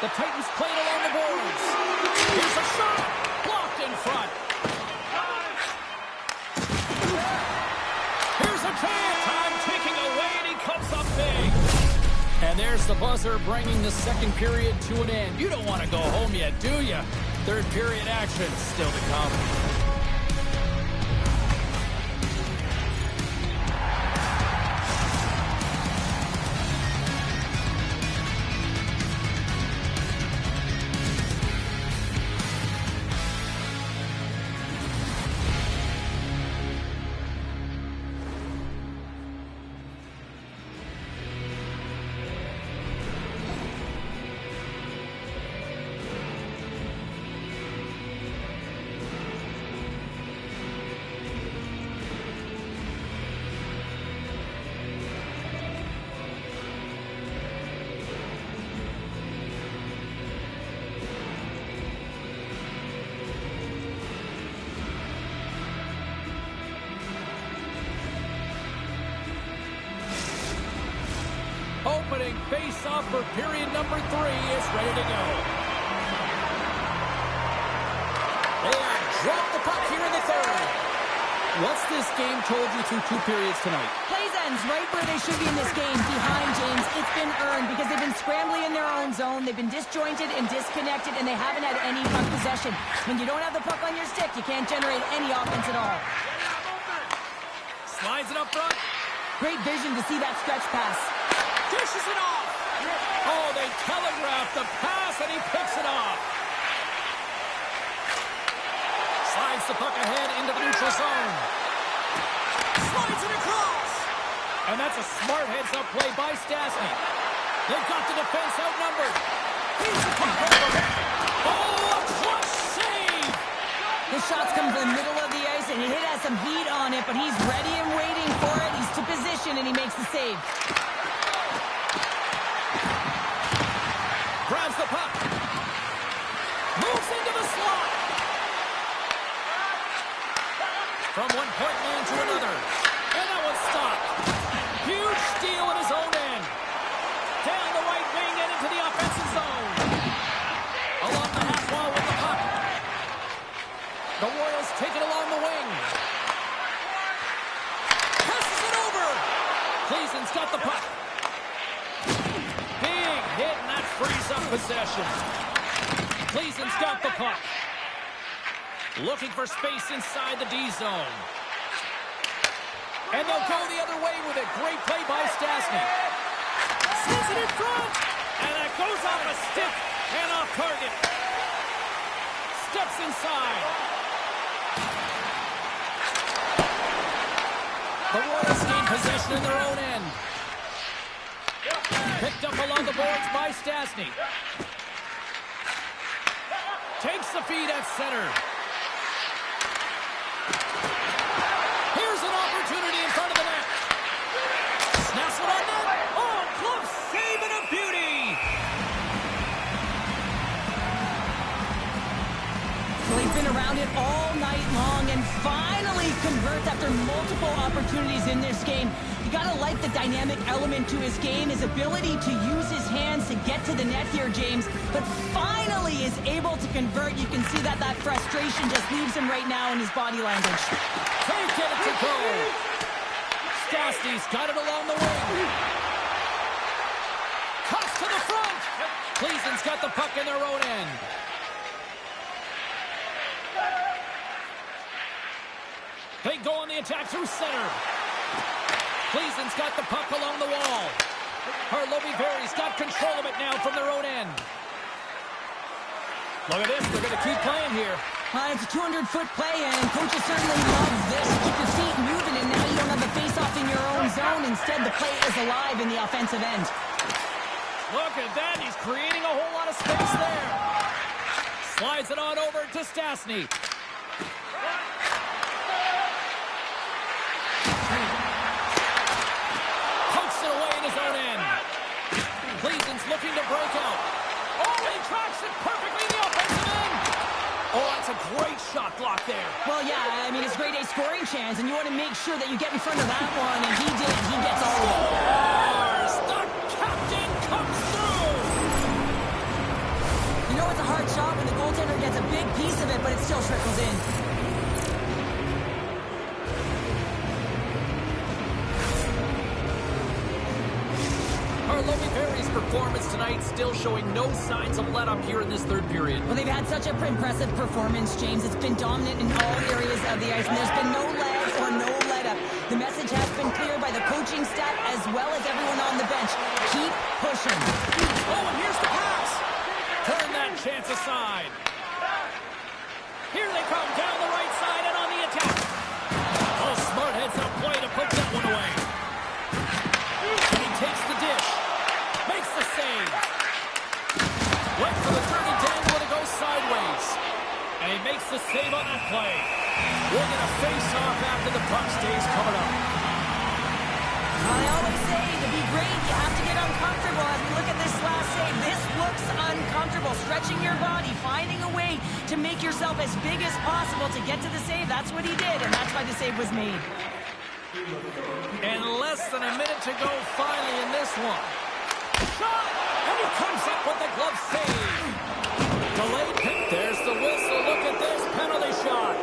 The Titans play it along the boards. Here's a shot. Blocked in front. Here's a chance. Time ticking away, and he comes up big. And there's the buzzer bringing the second period to an end. You don't want to go home yet, do you? Third period action still to come. Opening face-off for period number 3 is ready to go. They have dropped the puck here in the third. What's this game told you through 2 periods tonight? Plays ends right where they should be in this game, behind James. It's been earned because they've been scrambling in their own zone. They've been disjointed and disconnected, and they haven't had any puck possession. When you don't have the puck on your stick, you can't generate any offense at all. Slides it up front. Great vision to see that stretch pass. Dishes it off. Oh, they telegraphed the pass, and he picks it off. Slides the puck ahead into the neutral zone. Slides it across. And that's a smart heads-up play by Stastny. They've got the defense outnumbered. He's the puck over. Oh, a clutch save. The shots come from the middle of the ice, and it has some heat on it, but he's ready and waiting for it. He's to position, and he makes the save. Grabs the puck. Moves into the slot. From one point man to another. And that one's stopped. Huge steal at his own end. Down the right wing and into the offensive zone. Along the half wall with the puck. The Royals take it along the wing. Passes it over. Cleason's got the puck. Big hit, and that frees up possession. Cleason's got the puck. Looking for space inside the D zone. And they'll go the other way with it. Great play by Stastny. Sends it in front. And that goes off a stick and off target. Steps inside. The Royals gain possession in their own end. Picked up along the boards by Stastny. Takes the feed at center. Here's an opportunity in front of the net. Snaps it on net. Oh, close save and a beauty. Well, he's been around it all night long and finally converts after multiple opportunities in this game. You gotta like the dynamic element to his game, his ability to use his hands to get to the net here, James, but finally is able to convert. You can see that frustration just leaves him right now in his body language. Can't get it to go. Stastny's got it along the wing. Cuts to the front. Cleason's got the puck in their own end. They go on the attack through center. Cleason's got the puck along the wall. Najzaujimavesie got control of it now from their own end. Look at this. They're going to keep playing here. It's a 200-foot play, and coaches certainly love this. Keep your feet moving, and now you don't have the face-off in your own zone. Instead, the play is alive in the offensive end. Look at that. He's creating a whole lot of space there. Slides it on over to Stastny. Pokes it away in his own end. Cleason's looking to break out. Oh, he tracks it perfectly in the offensive end. Oh, that's a great shot block there. Well, yeah, I mean, it's a grade A scoring chance, and you want to make sure that you get in front of that one, and he did. He gets all of it. The captain comes through. You know it's a hard shot when the goaltender gets a big piece of it, but it still trickles in. Najzaujimavesie performance tonight still showing no signs of let-up here in this third period. Well, they've had such an impressive performance, James. It's been dominant in all areas of the ice, and there's been no legs or no let-up. The message has been clear by the coaching staff as well as everyone on the bench. Keep pushing. Oh, and here's the pass. Turn that chance aside. Here they come down the right side and on the attack. Oh, smart heads-up play to put that one away. And he takes the dish. Makes the save. Went for the dirty dangle and it goes sideways. And he makes the save on that play. We're going to face off after the puck stays coming up. I always say, to be great, you have to get uncomfortable. As we look at this last save, this looks uncomfortable. Stretching your body, finding a way to make yourself as big as possible to get to the save. That's what he did, and that's why the save was made. And less than a minute to go finally in this one. Shot! And he comes up with the glove save. Delayed pick. There's the whistle. Look at this penalty shot.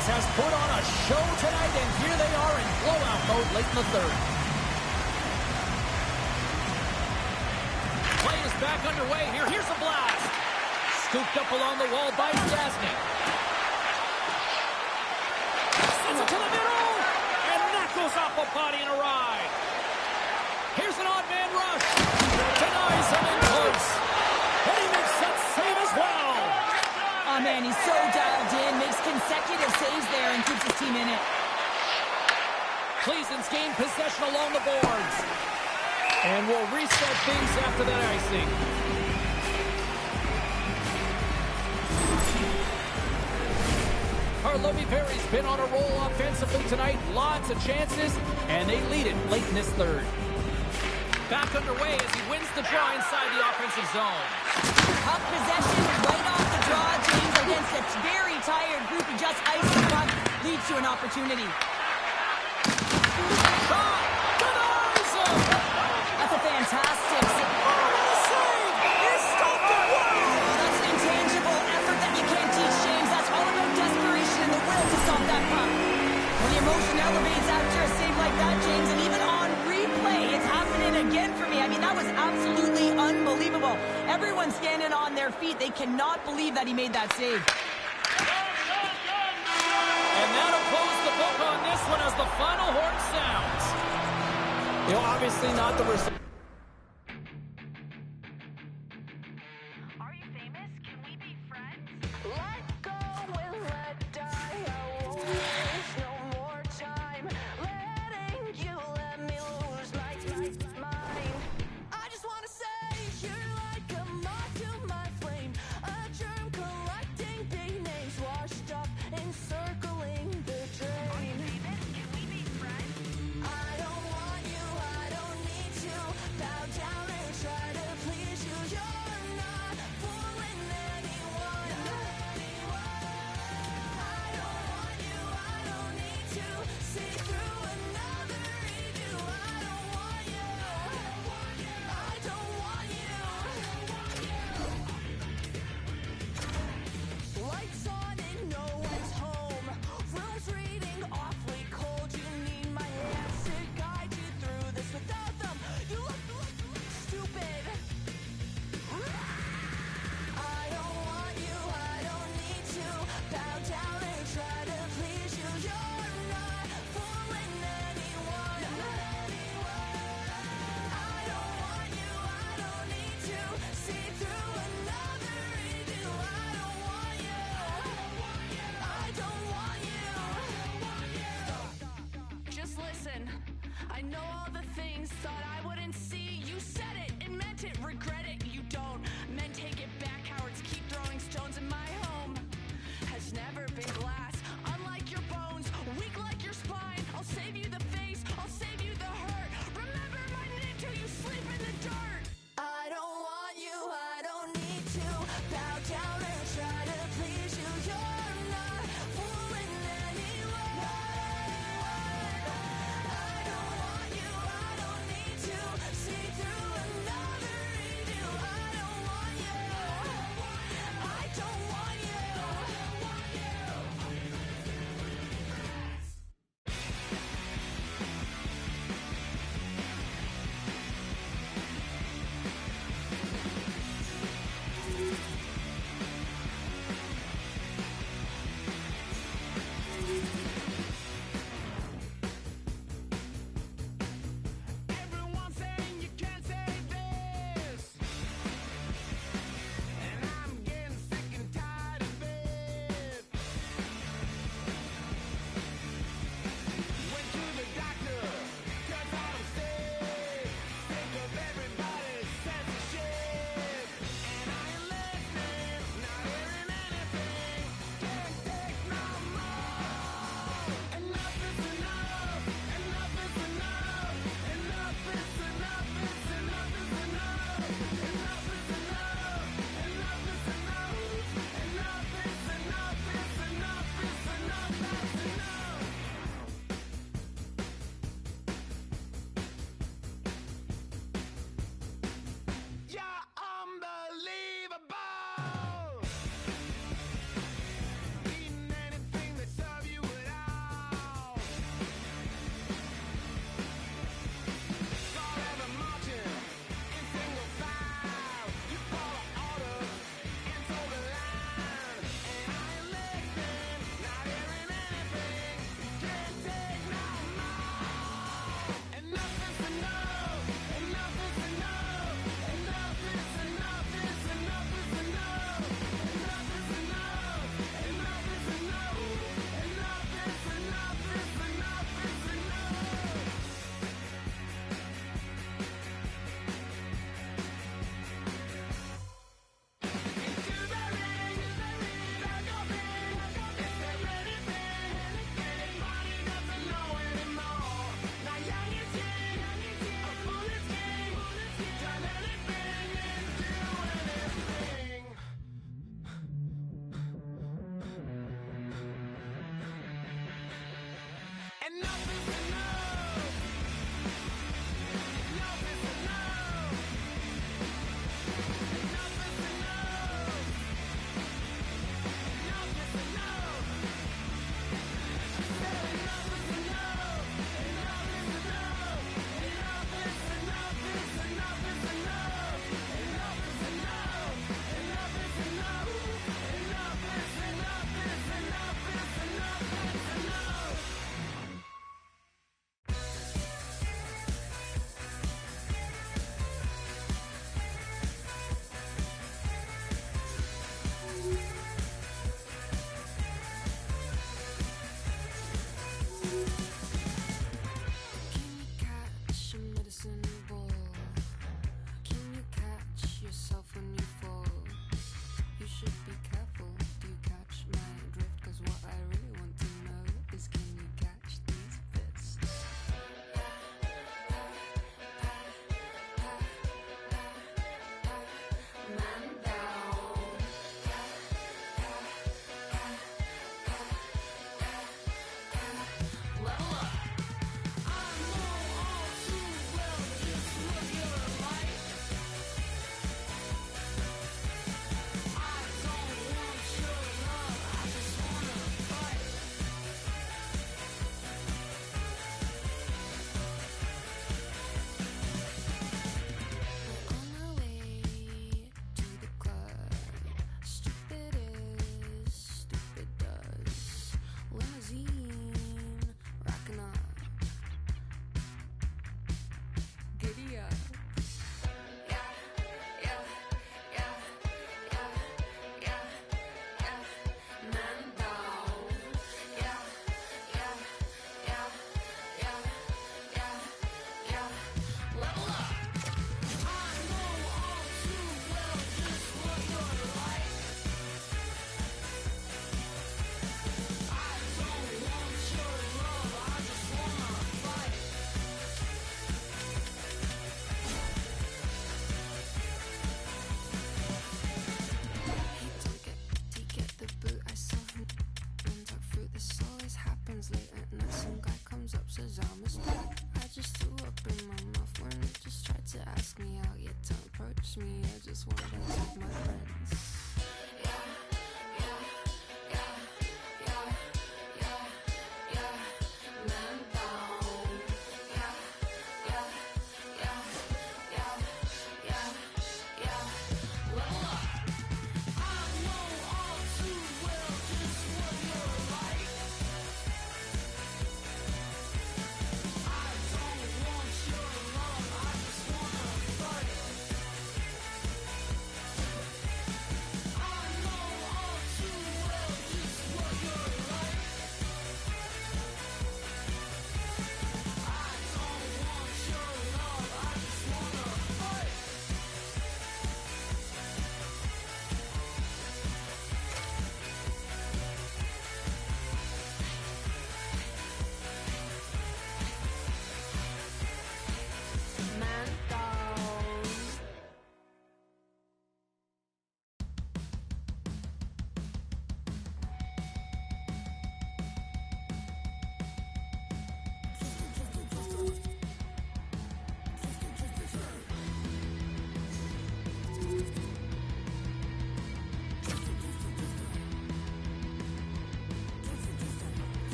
defense has put on a show tonight, and here they are in blowout mode late in the third. Play is back underway here. Here's a blast. Scooped up along the wall by Jasny. Sends it to the middle, and that goes off a body and a ride. Here's an odd man rush. Denies him in close. And he makes that save as well. Oh, man, he's so dialed in. Makes consecutive saves there and keeps his team in it. Cleveland's gained possession along the boards. And we'll reset things after that icing. Najzaujimaveksie's been on a roll offensively tonight. Lots of chances, and they lead it late in this third. Back underway as he wins the draw inside the offensive zone. Tough possession right off the draw, James, against a very tired group. He just iced the puck, leads to an opportunity. Shot! Denies him! That's a fantastic save. Oh, what a save! He stopped it! Wow! That's an intangible effort that you can't teach, James. That's all about desperation and the will to stop that puck. When the emotion elevates after a save like that, James, and even on replay, it's happening again for me. I mean, that was absolutely unbelievable. Everyone's standing on their feet. They cannot believe that he made that save. And that'll close the book on this one as the final horn sounds. You know, obviously not the result. Are you famous? Can we be friends? Let go and let die. I won't waste no more time. Letting you let me lose my mind. I just want to say you're like a moth to my flame. A germ collecting big names washed up encircling the drain. Are you famous? Can we be friends? I don't want you. I don't need to bow down and try to please you. You're not fooling anyone. I don't want you. I don't need to see through another redo. I don't want you. I don't want you. Lights on and no one's home. Rooms reading awfully cold. You need my hands to guide you through this. Without them, you look stupid. I don't want you. I don't need to bow down and try to please you. You're not fooling anyone. I don't want you. I don't need to see through another redo. I don't want you. I don't want you. Just listen. I know all the things thought I wouldn't see. You said it and meant it. Regret it. You don't. Men take it back. Cowards keep throwing stones in my home. Has never been glass. Unlike your bones, weak like your spine. I'll save you the face. I'll save you the hurt. Remember my name till you sleep in the dirt. I don't want you. I don't need to bow down and try to please you. You're not fooling anyone. I don't want you. I don't need to see through another redo. I don't want you. I don't want you.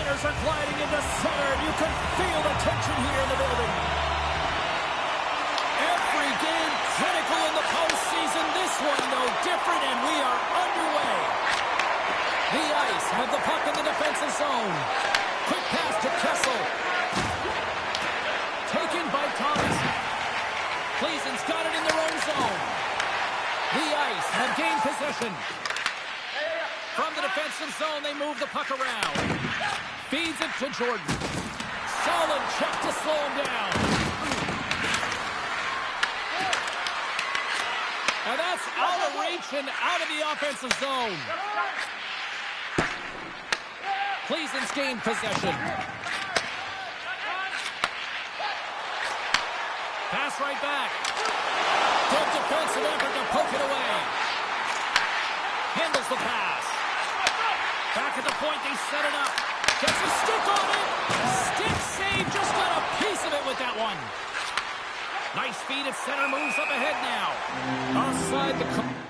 centers are gliding into center. You can feel the tension here in the building. Every game critical in the postseason. This one no different, and we are underway. The Ice have the puck in the defensive zone. Quick pass to Kessel. Taken by Thomas. Cleason's got it in their own zone. The Ice have gained possession. From the defensive zone, they move the puck around. Feeds it to Jordan. Solid check to slow him down. And that's out of reach and out of the offensive zone. Cleason's gained possession. Pass right back. Good defensive effort to poke it away. Handles the pass. Back at the point, they set it up. Gets a stick on it. Stick save, just got a piece of it with that one. Nice feed at center, moves up ahead now. Offside the...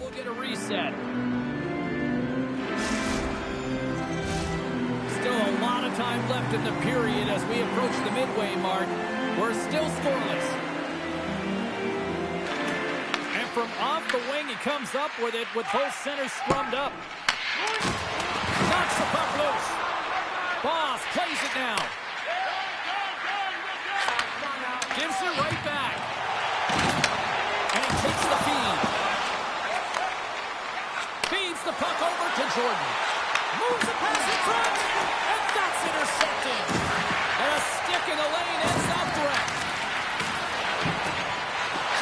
We'll get a reset. Still a lot of time left in the period as we approach the midway mark. We're still scoreless. And from off the wing, he comes up with it with both centers scrummed up. Knocks the puck loose. Boss plays it now. Gives it right back. And he takes the feed. Feeds the puck over to Jordan. Moves the pass in front. And that's intercepted. And a stick in the lane ends that threat.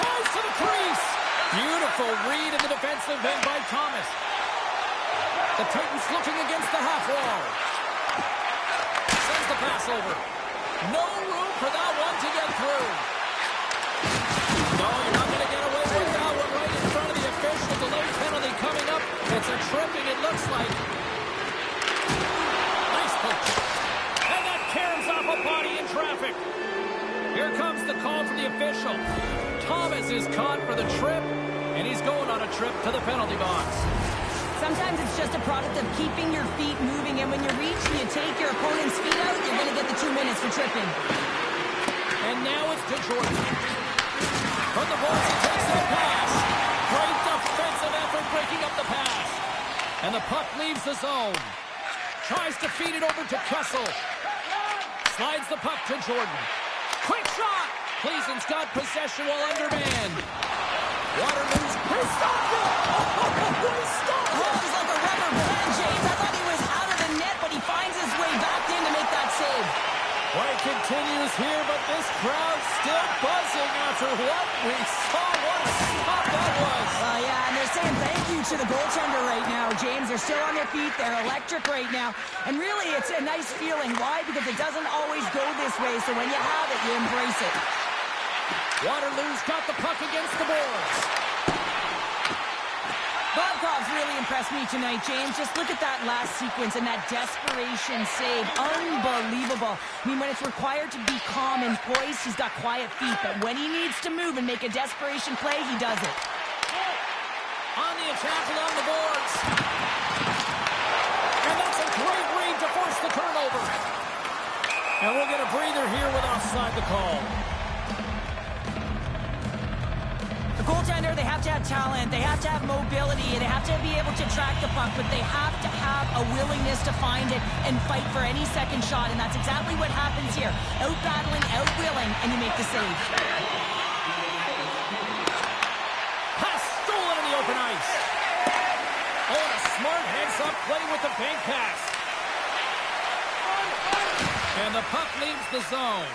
Goes to the crease. Beautiful read in the defensive end by Thomas. The Titans looking against the half wall. Sends the pass over. No room for that one to get through. No, you're not going to get away with that one right in front of the official. Delayed penalty coming up. It's a tripping, it looks like. Nice poke. And that caroms off a body in traffic. Here comes the call from the official. Thomas is caught for the trip, and he's going on a trip to the penalty box. Sometimes it's just a product of keeping your feet moving, and when you reach and you take your opponent's feet out, you're going to get the 2 minutes for tripping. And now it's to Jordan. From the boards, he takes the pass. Great defensive effort breaking up the pass. And the puck leaves the zone. Tries to feed it over to Kessel. Slides the puck to Jordan. Quick shot! Cleason's got possession while undermanned. Waterloo's... He stopped it! He stopped it! He's like a rubber band, James. I thought he was out of the net, but he finds his way back in to make that save. Play continues here, but this crowd still buzzing after what we saw. What a stop that was. Yeah, and they're saying thank you to the goaltender right now, James. They're still on their feet. They're electric right now. And really, it's a nice feeling. Why? Because it doesn't always go this way, so when you have it, you embrace it. Waterloo's got the puck against the boards. Bobkov's really impressed me tonight, James. Just look at that last sequence and that desperation save. Unbelievable. I mean, when it's required to be calm and poised, he's got quiet feet. But when he needs to move and make a desperation play, he does it. On the attack along the boards. And that's a great read to force the turnover. And we'll get a breather here with offside the call. The goaltender, they have to have talent, they have to have mobility, they have to be able to track the puck, but they have to have a willingness to find it and fight for any second shot, and that's exactly what happens here. Out-battling, out-willing, and you make the save. Pass stolen in the open ice. Oh, and a smart heads-up play with the bank pass. And the puck leaves the zone.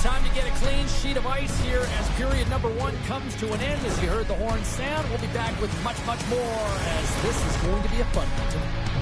Time to get a clean sheet. sheet of ice here as period number 1 comes to an end. As you heard the horn sound, we'll be back with much, much more as this is going to be a fun one tonight.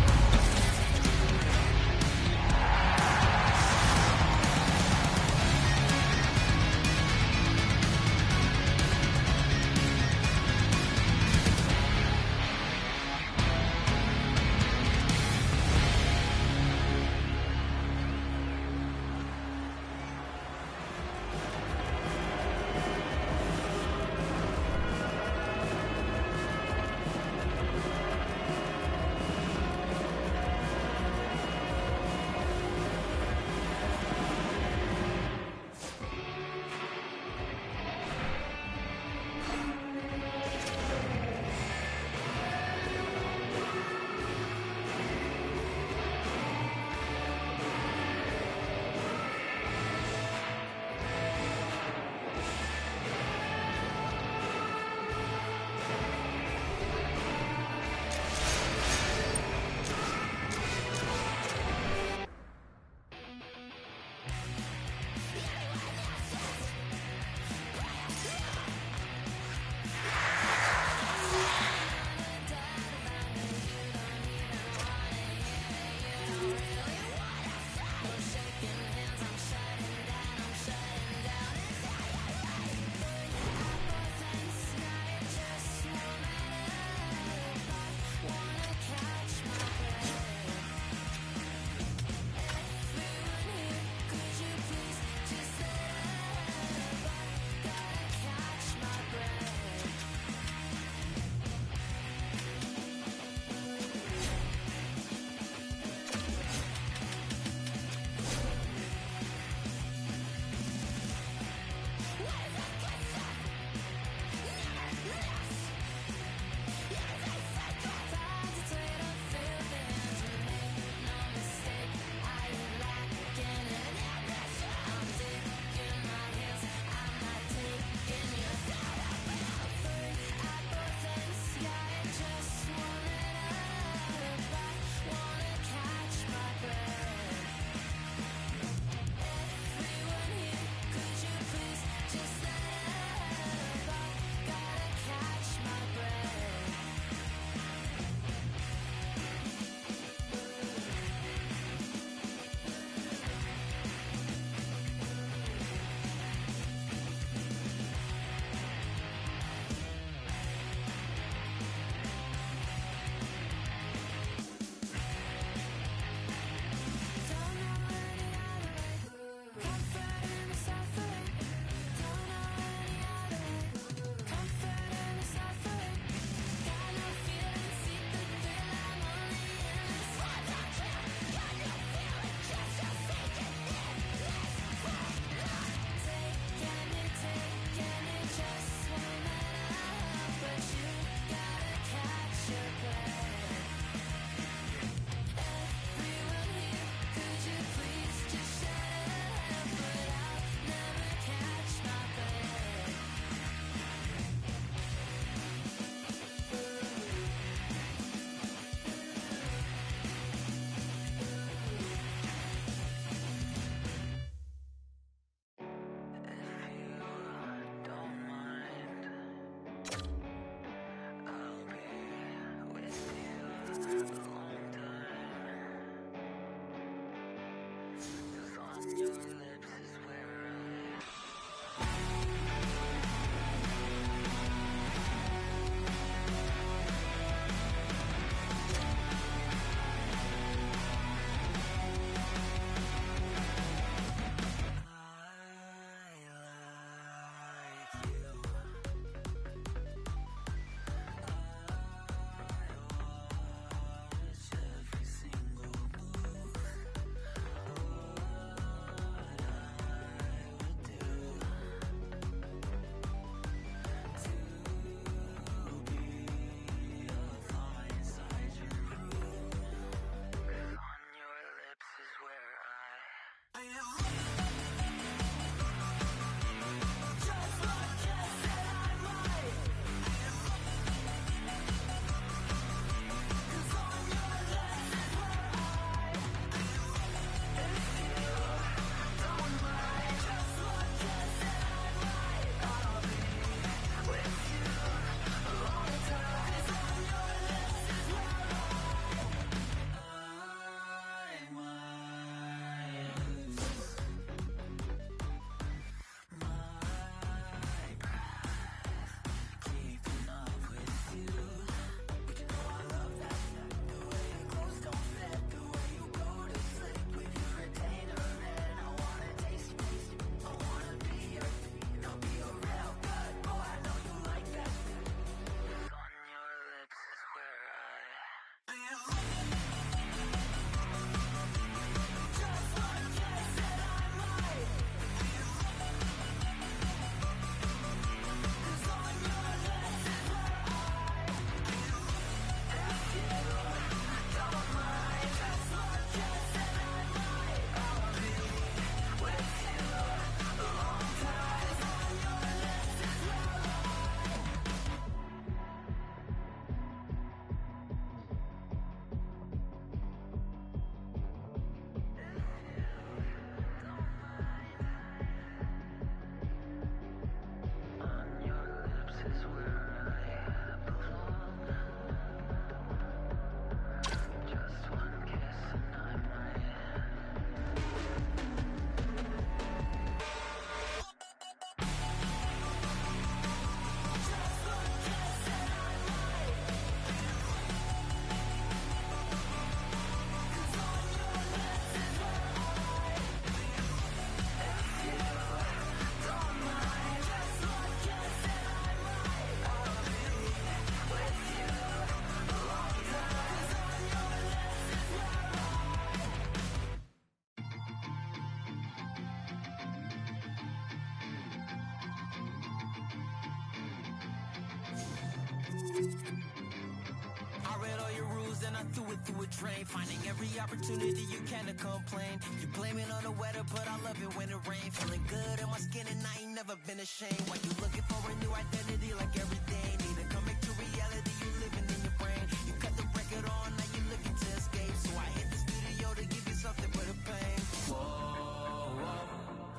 I read all your rules and I threw it through a drain. Finding every opportunity you can to complain. You blame it on the weather, but I love it when it rains. Feeling good in my skin and I ain't never been ashamed. Why you looking for a new identity like every day? Need to come back to reality, you living in your brain. You cut the record on, now you looking to escape. So I hit the studio to give you something for the pain. Whoa, whoa,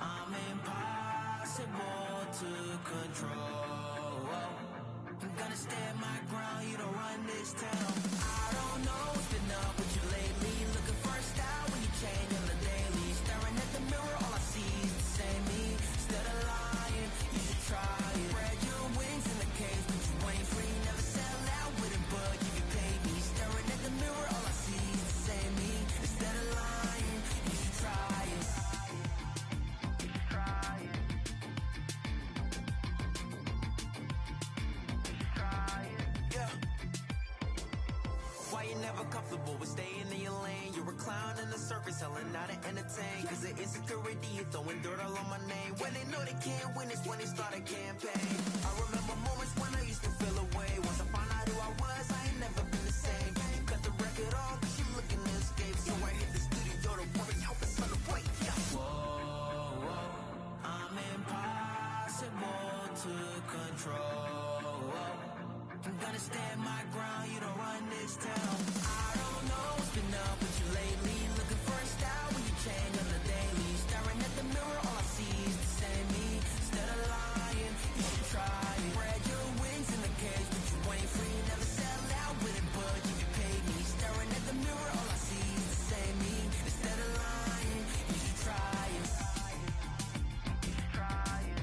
I'm impossible to control. I'm gonna stand my ground, you don't run this town. I don't know what's been up with you lately. Looking for a style when you change on the daily. Staring at the mirror, all I see is the same me. Instead of lying, you should try it. Spread your wings in the cage, but you ain't free. Never sell out with it, but if you pay me. Staring at the mirror, all I see is the same me. Instead of lying, you should try it. Try it. Why you never comfortable with staying in your lane? You're a clown in the circus, selling out to entertain. Cause the insecurity, you throwing dirt all on my name. When they know they can't win, it's when they start a campaign. I remember moments when I used to feel away. Once I found out who I was, I ain't never been the same. You cut the record on, cause you looking to escape. So I hit the studio to worry out the sun away. Yeah. Whoa, whoa, I'm impossible to control. I'm gonna stand my ground, you don't run this town. I don't know what's been up with you lately. Looking for a style when you change on the daily. Staring at the mirror, all I see is the same me. Instead of lying, you should try it. Spread your wings in the cage, but you ain't free. Never sell out with it, but if you pay me. Staring at the mirror, all I see is the same me. Instead of lying, you should try it. You should try it.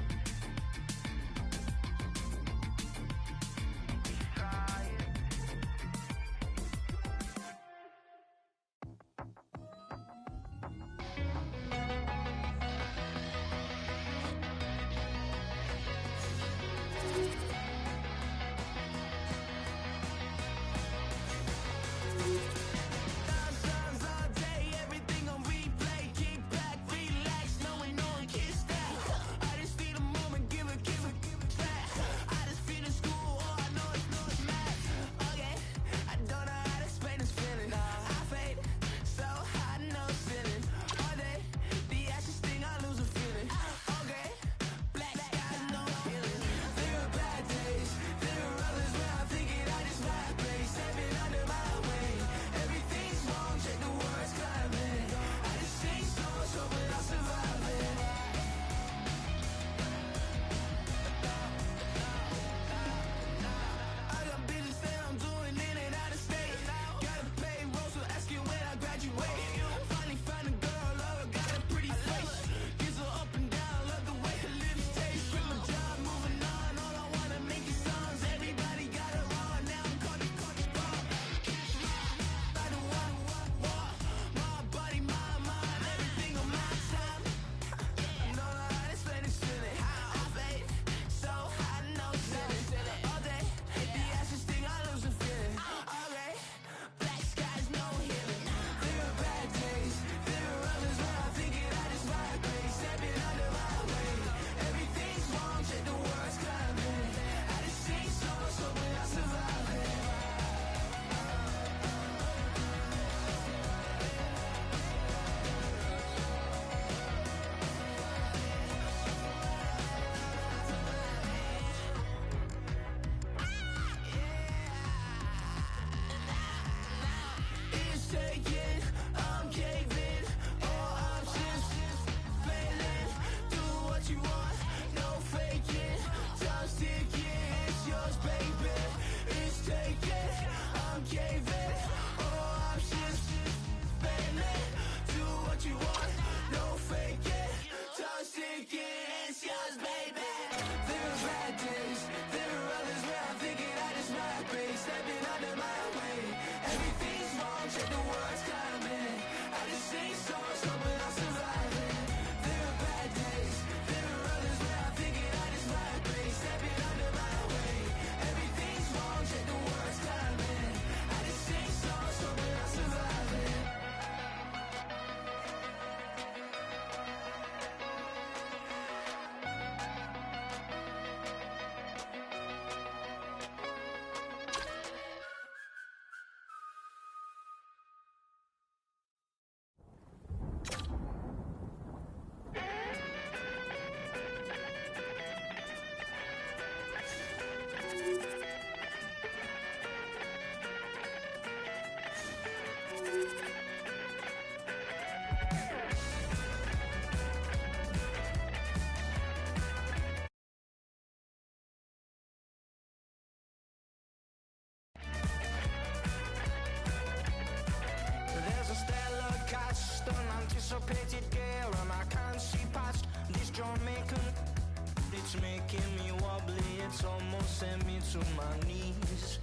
making me wobbly, it's almost sent me to my knees.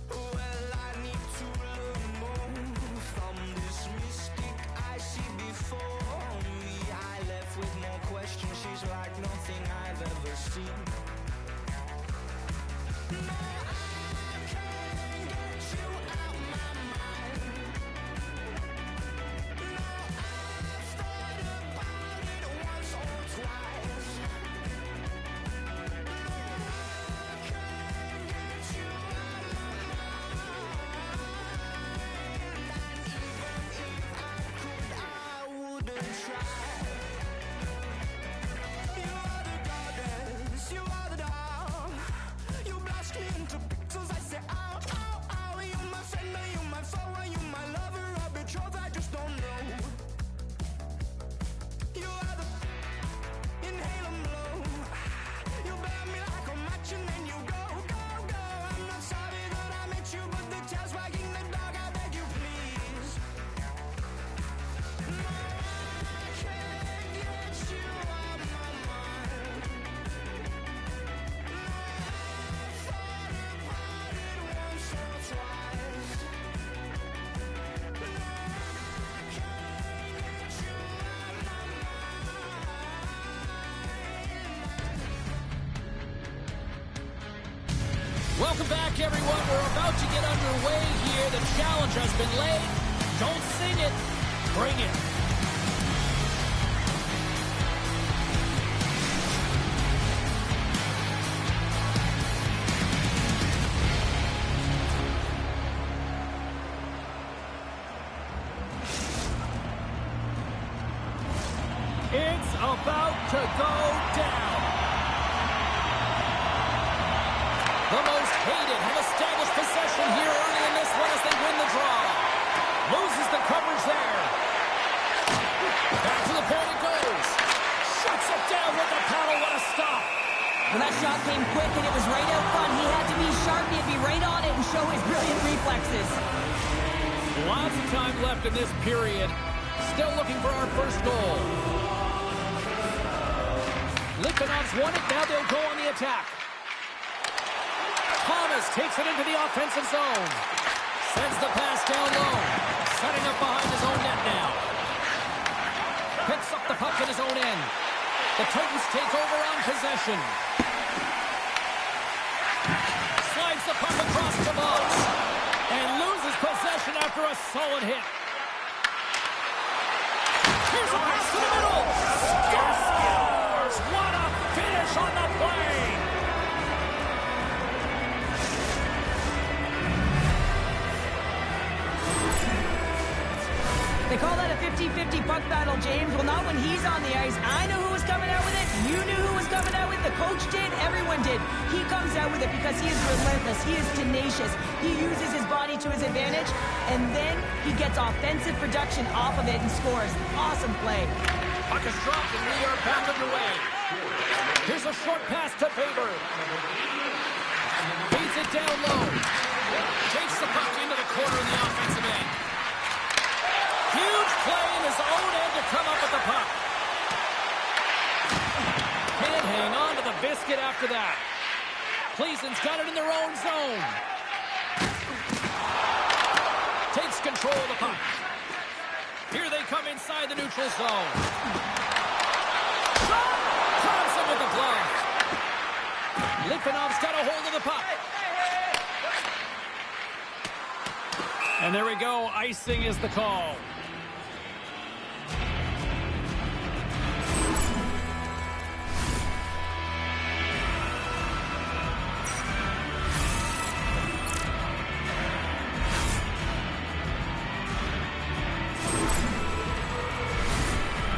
Well, I need to learn more from this mystic I see before me. I left with more questions, she's like nothing I've ever seen. No, I can't get you out my mind. No, I've thought about it once or twice. No, I can't get you out my mind. And even if I could, I wouldn't try. You are the goddess, you are the dog. You blast me into pixels, I say ow, ow, ow. You my friend, you my foe, you my lover, or betrothed, I just don't know. You are the inhale and blow. You burn me like a match and then you go, go, go. I'm not sorry that I met you, but the tail's wagging the dog, I beg you please. No, I can't get you out my mind. No, I've thought about it once or twice. No, I can't get you out my mind. Welcome back, everyone. We're about to get underway here. The challenge has been laid. Don't sing it. Bring it. It's about to go down. The most hated have established possession here early in this one as they win the draw. Loses the coverage there. Back to the point it goes. Shuts it down with the paddle. What a stop. When that shot came quick and it was right out front, he had to be sharp, he had to be right on it and show his brilliant reflexes. Lots of time left in this period. Still looking for our first goal. Litvinov's won it. Now they'll go on the attack. Thomas takes it into the offensive zone. Sends the pass down low. Setting up behind his own net now. Picks up the puck in his own end. The Titans take over on possession. Slides the puck across the box. And loses possession after a solid hit. Here's a pass to the middle. Scores! What a finish on the play! They call that a 50-50 puck battle, James. Well, not when he's on the ice. I know who was coming out with it. You knew who was coming out with it. The coach did. Everyone did. He comes out with it because he is relentless. He is tenacious. He uses his body to his advantage, and then he gets offensive production off of it and scores. Awesome play. Puck is dropped, and we are back underway. Here's a short pass to Faber. Feeds it down low. Takes the puck into the corner of the offensive end. Huge play in his own end to come up with the puck. Can't hang on to the biscuit after that. Cleason's got it in their own zone. Takes control of the puck. Here they come inside the neutral zone. Drops him with the glove. Litvinov's got a hold of the puck. And there we go. Icing is the call.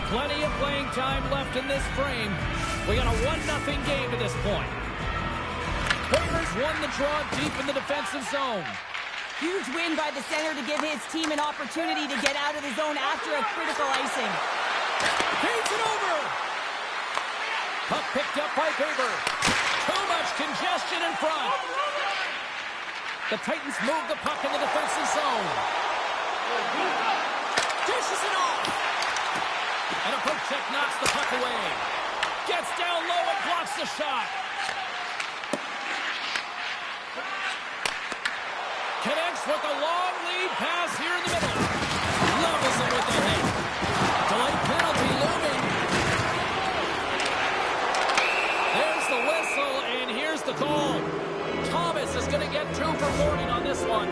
Plenty of playing time left in this frame. We got a 1-0 game to this point. Oilers won the draw deep in the defensive zone. Huge win by the center to give his team an opportunity to get out of the zone after a critical icing. Feeds it over. Puck picked up by Faber. Too much congestion in front. The Titans move the puck in the defensive zone. Dishes it off. And a poke check knocks the puck away. Gets down low and blocks the shot. Connects with a long lead pass here in the middle. Levels him with the hit. Delayed penalty looming. There's the whistle, and here's the call. Thomas is going to get 2 for boarding on this one.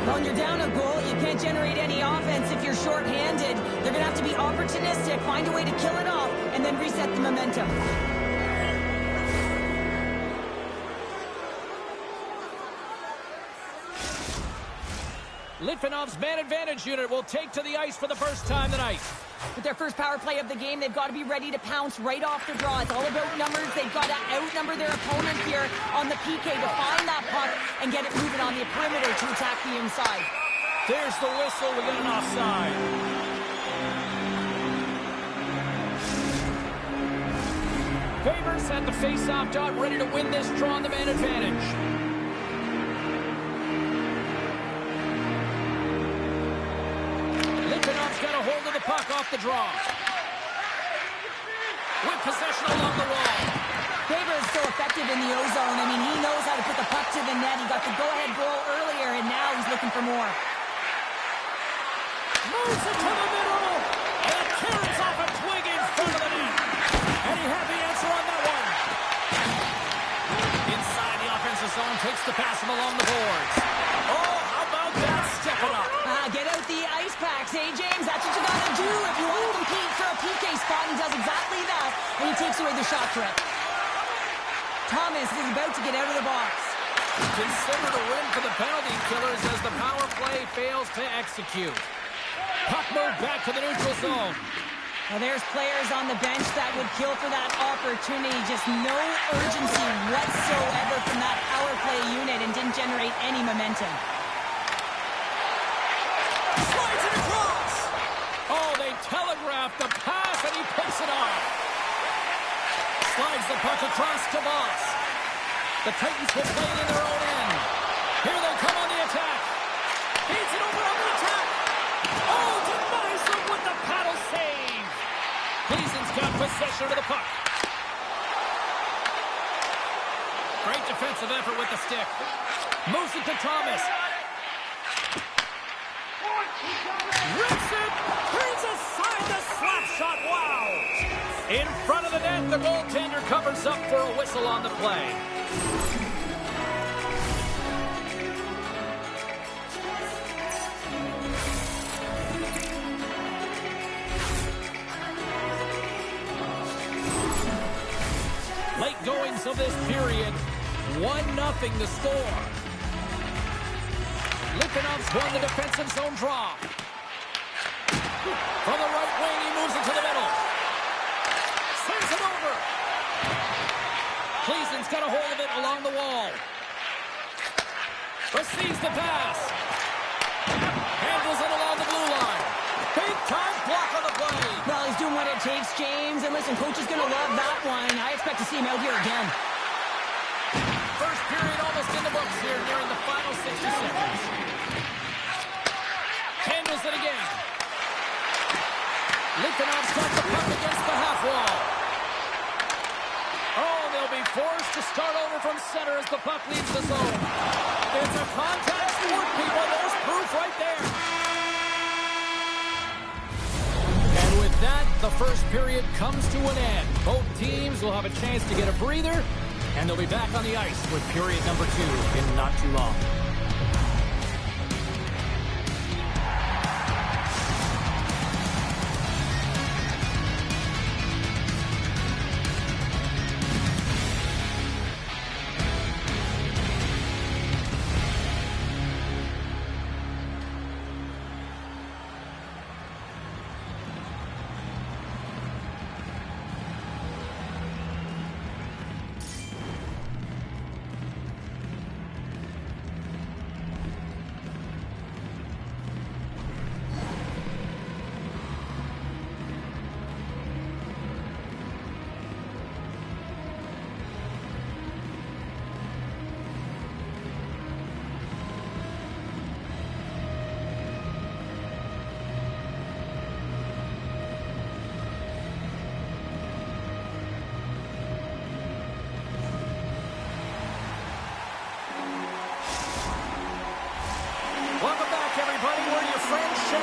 Well, when you're down a goal, you can't generate any offense if you're shorthanded. They're going to have to be opportunistic, find a way to kill it off, and then reset the momentum. Litvinov's man advantage unit will take to the ice for the first time tonight. With their first power play of the game, they've got to be ready to pounce right off the draw. It's all about numbers. They've got to outnumber their opponent here on the PK to find that puck and get it moving on the perimeter to attack the inside. There's the whistle. We got an offside. Favors at the face-off dot, ready to win this draw on the man advantage. Litvinov's got a hold of the puck off the draw. With possession along the wall. Faber is so effective in the O-zone. I mean, he knows how to put the puck to the net. He got the go-ahead goal earlier, and now he's looking for more. Moves it to the middle. And carries off a twig in front of the net. And he had the answer on that one. Inside the offensive zone, takes the pass from along the boards. Oh, how about that? Step it up. Get out the ice packs, hey, James? That's what you got to do if you want to compete for a PK spot. He does exactly that, and he takes away the shot threat. Thomas is about to get out of the box. Considered a win for the penalty killers as the power play fails to execute. Puck moved back to the neutral zone. Now there's players on the bench that would kill for that opportunity. Just no urgency whatsoever from that power play unit and didn't generate any momentum. Slides it across. Oh, they telegraphed the pass and he picks it off. Slides the puck across to Boss. The Titans will play it in their own end. Here they come on the attack. Feeds it over on the attack. Oh, denies him with the paddle save. Gleason's got possession of the puck. Great defensive effort with the stick. Moves it to Thomas. Rips it. Turns aside the slap shot. Wow. In front of the net, the goaltender covers up for a whistle on the play. Late goings of this period, 1-0 the score. Litvinov's won the defensive zone draw. From the right wing, he moves it to the middle. Sends it over. Gleason's got a hold of it along the wall. Receives the pass. Handles it along the blue line. Big time block on the play. Well, he's doing what it takes, James. And listen, coach is going to love that one. I expect to see him out here again. First period almost in the books here, nearing the final 60 seconds. Handles it again. Litvinov's got the puck against the half wall. Oh, they'll be forced to start over from center as the puck leaves the zone. It's a contact sport, people. There's proof right there. And with that, the first period comes to an end. Both teams will have a chance to get a breather, and they'll be back on the ice with period number 2 in not too long.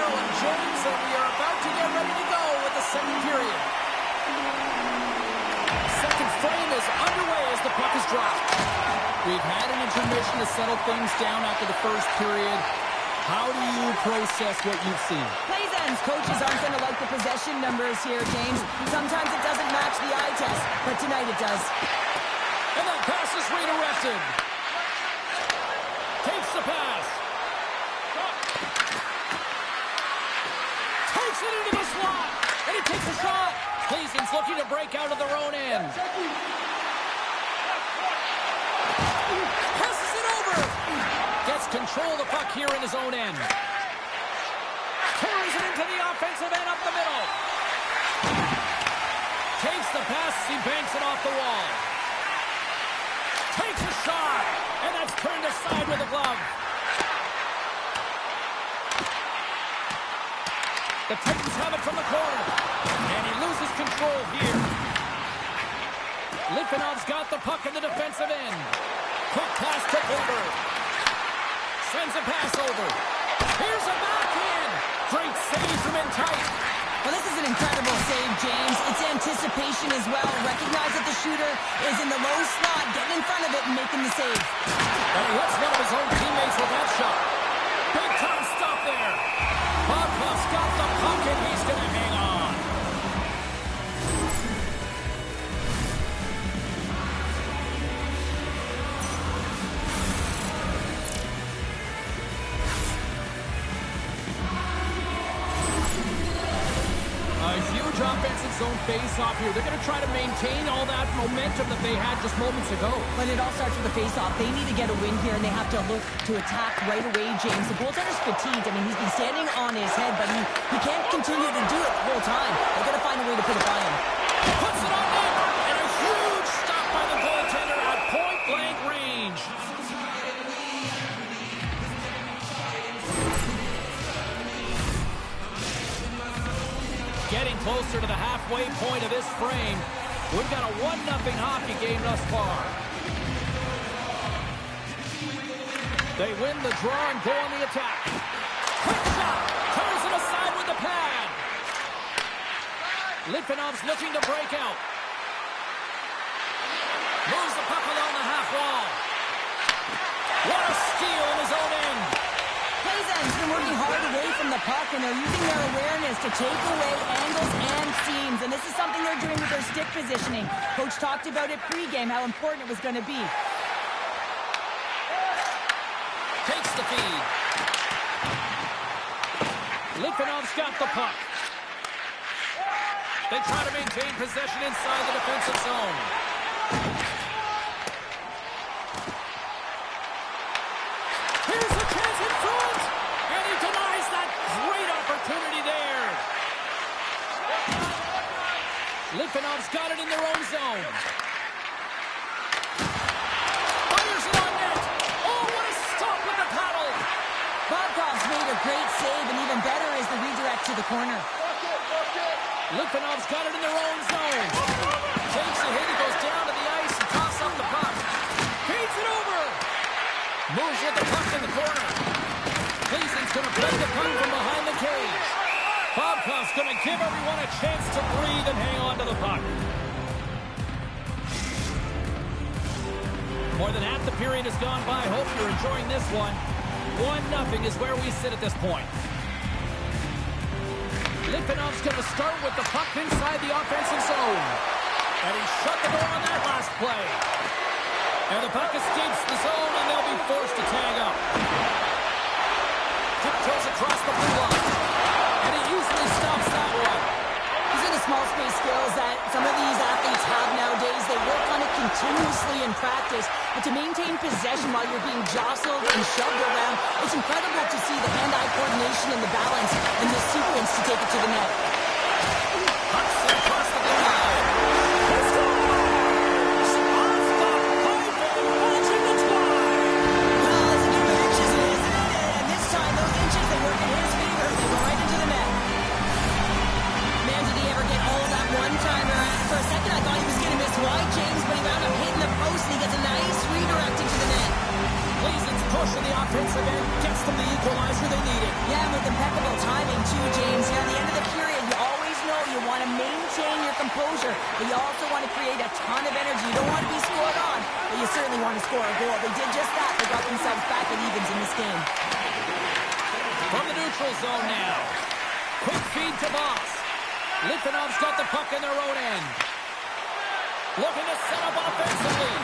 Maryland, James, and we are about to get ready to go with the second period. Second frame is underway as the puck is dropped. We've had an intermission to settle things down after the first period. How do you process what you've seen? Plays ends. Coaches aren't going to like the possession numbers here, James. Sometimes it doesn't match the eye test, but tonight it does. And that pass is redirected. Takes the pass. Takes it into the slot. And he takes a shot. Cleveland's looking to break out of their own end. Passes it over. Gets control of the puck here in his own end. Carries it into the offensive end up the middle. Takes the pass. He banks it off the wall. Takes a shot. And that's turned aside with a glove. The Titans have it from the corner. And he loses control here. Litvinov's got the puck in the defensive end. Quick pass to Uber. Sends a pass over. Here's a backhand. Great save from in tight. Well, this is an incredible save, James. It's anticipation as well. Recognize that the shooter is in the low slot, getting in front of it and making the save. And he hits one of his own teammates with that shot. Big time stop there. Bobkov's got the puck and he's going to hang on. A huge offensive zone face-off here. They're going to try to maintain all that momentum that they had just moments ago. But it all starts with the face-off. They need to get a win here, and they have to look to attack right away, James. The goaltender's fatigued. I mean, he's been standing on his head, but he can't continue to do it the whole time. They've got to find a way to put it by him. Puts it on net, and a huge stop by the goaltender at point-blank range. Getting closer to the halfway point of this frame. We've got a 1-0 hockey game thus far. They win the draw and go on the attack. Quick shot. Turns it aside with the pad. Litvinov's looking to break out. Moves the puck along the half wall. What a steal in his own end. Plazen's been working hard away from the puck, and they're using their awareness to take away angles and seams. And this is something they're doing with their stick positioning. Coach talked about it pregame, how important it was going to be. Takes the feed. Litvinov's got the puck. They try to maintain possession inside the defensive zone. Here's a chance in front. And he denies that great opportunity there. Litvinov's got it in their own zone. Fires it on net. Oh, what a stop with the paddle. Bobkov's made a great save, and even better is the redirect to the corner. Litvinov's got it in their own zone. Takes a hit. He goes down to the ice and tosses up the puck. Feeds it over. Moves with the puck in the corner. Cleveland's going to play the puck from behind the cage. Bobkov's going to give everyone a chance to breathe and hang on to the puck. More than half the period has gone by. Hope you're enjoying this one. 1-0 is where we sit at this point. Litvinov's going to start with the puck inside the offensive zone. And he shut the door on that last play. And the puck escapes the zone, and they'll be forced to tag up. Tiptoes across the blue line. And he usually stops that one. These are the small space skills that some of these athletes have nowadays. They work on it continuously in practice. But to maintain possession while you're being jostled and shoved around, it's incredible to see the hand-eye coordination and the balance in this sequence to take it to the net. Puck's across the blue line. He scores! Off the pipe and launching the twine. Well, it's a game of inches, isn't it? And this time, those inches, they work in his favor. They go right into the net. Man, did he ever get all that one-timer? For a second, I thought he was going to miss wide, James, but he wound up hitting the post, and he gets a nice redirect into the net. Cleveland's push in the offensive end gets the from the equalizer they needed. Yeah, and with impeccable timing, too, James. At the end of the period, you always know you want to maintain your composure, but you also want to create a ton of energy. You don't want to be scored on, but you certainly want to score a goal. They did just that. They got themselves back at evens in this game. From the neutral zone now. Quick feed to Voss. Litvinov's got the puck in their own end. Looking to set up offensively.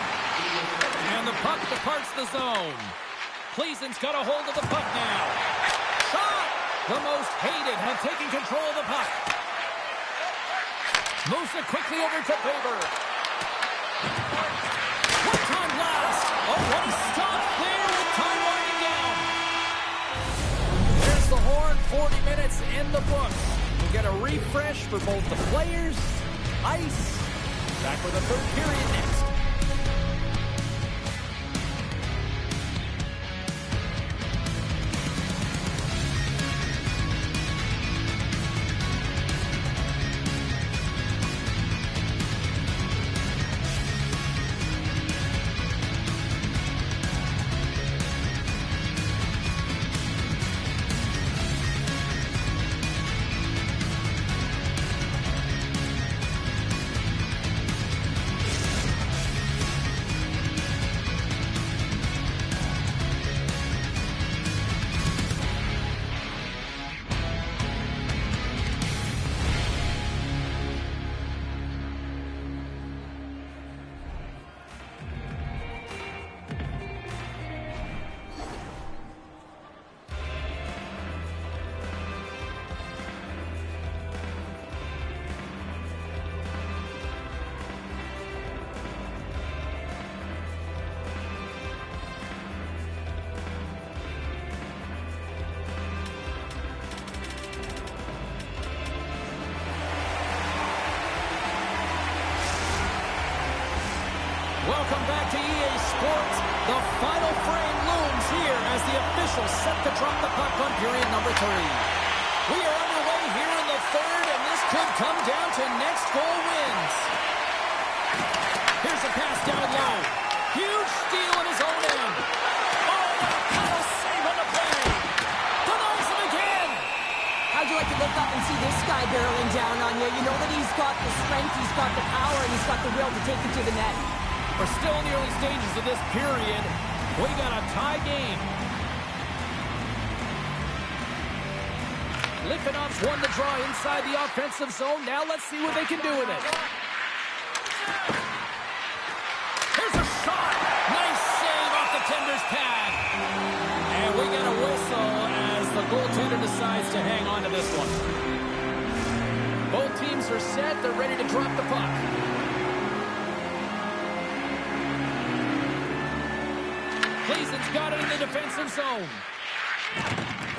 And the puck departs the zone. Pleasan's got a hold of the puck now. Shot! The most hated have taken control of the puck. Moves it quickly over to Faber. One-time blast. Oh, what a stop there with time winding down. There's the horn. 40 minutes in the books. We'll get a refresh for both the players, ice. Back for the third period next. Welcome back to EA Sports. The final frame looms here as the officials set to drop the puck on period number 3. We are underway here in the third, and this could come down to next goal wins. Here's a pass down low. Huge steal in his own end. Oh, what a paddle save on the play. Denies him again. How'd you like to look up and see this guy barreling down on you? You know that he's got the strength, he's got the power, and he's got the will to take it to the net. We're still in the early stages of this period. We got a tie game. Litvinov's won the draw inside the offensive zone. Now let's see what they can do with it. Here's a shot. Nice save off the tender's pad. And we get a whistle as the goaltender decides to hang on to this one. Both teams are set. They're ready to drop the puck. Pleasan's got it in the defensive zone.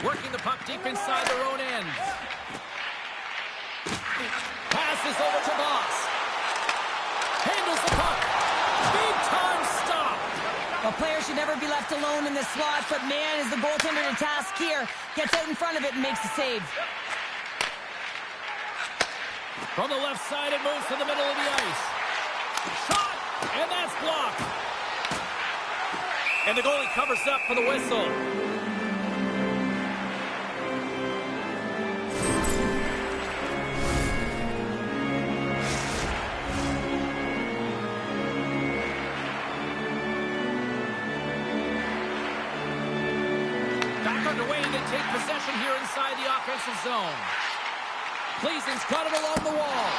Working the puck deep inside their own end. Passes over to Voss. Handles the puck. Big time stop. Well, players should never be left alone in this slot, but man, is the goaltender to task here. Gets out in front of it and makes the save. From the left side, it moves to the middle of the ice. Shot, and that's blocked. And the goalie covers up for the whistle. Back underway, they take possession here inside the offensive zone. Pleasan's got it along the wall.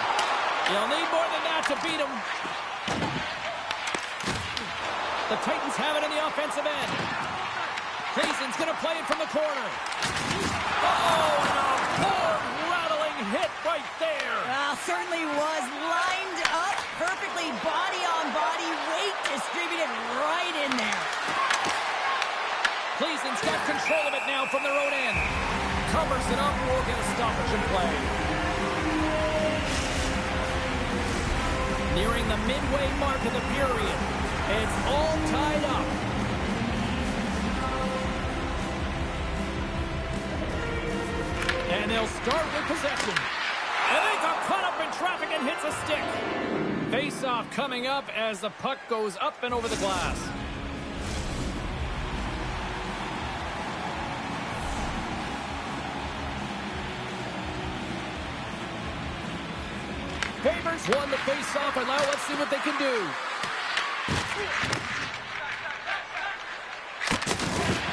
You'll need more than that to beat him. The Titans have it in the offensive end. Pleasan's going to play it from the corner. Oh, and a board-rattling hit right there. Well, certainly was lined up perfectly, body on body, weight distributed right in there. Pleasan's got control of it now from their own end. Covers it up, we'll get a stoppage in play. Nearing the midway mark of the period. It's all tied up. And they'll start with possession. And they got caught up in traffic and hits a stick. Face-off coming up as the puck goes up and over the glass. Favors won the face-off, and now let's see what they can do.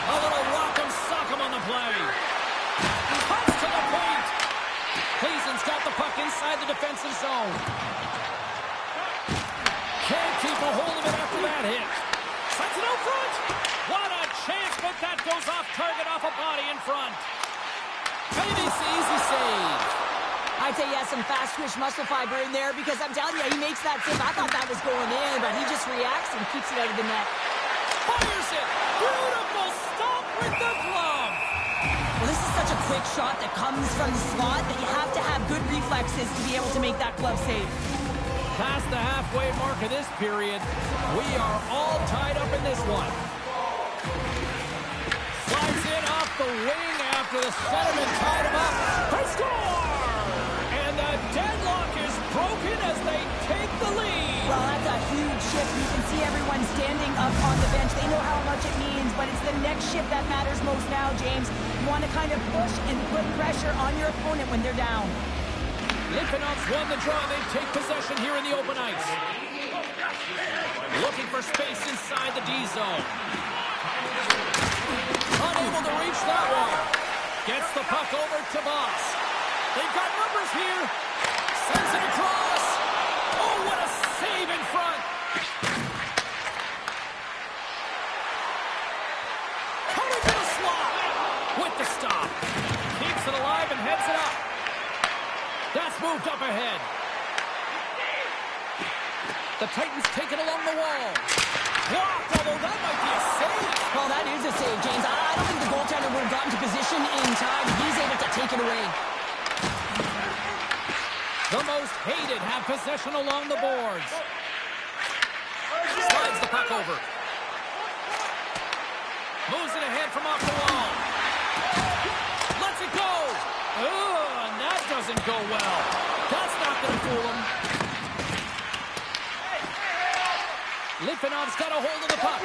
A little rock'em sock'em on the play. Cuts to the paint. Cleveland's got the puck inside the defensive zone. Can't keep a hold of it after that hit. Sets it out front. What a chance, but that goes off target off a body in front. Maybe it's the easy save. I'd say he has some fast-twitch muscle fiber in there because I'm telling you, he makes that save. I thought that was going in, but he just reacts and keeps it out of the net. Fires it. Beautiful stop with the glove. Well, this is such a quick shot that comes from the slot that you have to have good reflexes to be able to make that glove save. Past the halfway mark of this period, we are all tied up in this one. Slides in off the wing after the centerman tied him up. They score! And the deadlock is broken as they take the lead. Well, that's a huge shift. You can see everyone standing up on the bench. They know how much it means, but it's the next shift that matters most now, James. You want to kind of push and put pressure on your opponent when they're down. Litvinov's won the draw. They take possession here in the open ice. Looking for space inside the D zone. Unable to reach that one. Gets the puck over to Boss. They've got numbers here. Sends it across. Oh, what a save in front. Coming to the slot. With the stop. Keeps it alive and heads it up. That's moved up ahead. The Titans take it along the wall. Blocked, although that might be a save. Well, that is a save, James. I don't think the goaltender would have gotten to position in time. He's able to take it away. The most hated have possession along the boards. Slides the puck over. Moves it ahead from off the wall. Lets it go. Oh, and that doesn't go well. That's not going to fool him. Litvinov's got a hold of the puck.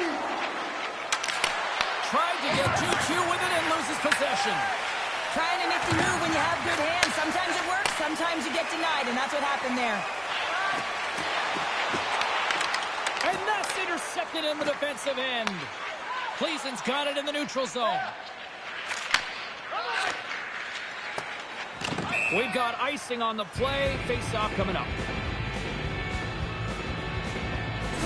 Tried to get 2-2 with it and loses possession. Trying to make the move when you have good hands. Sometimes it works, sometimes you get denied, and that's what happened there. And that's intercepted in the defensive end. Cleason's got it in the neutral zone. We've got icing on the play. Face-off coming up.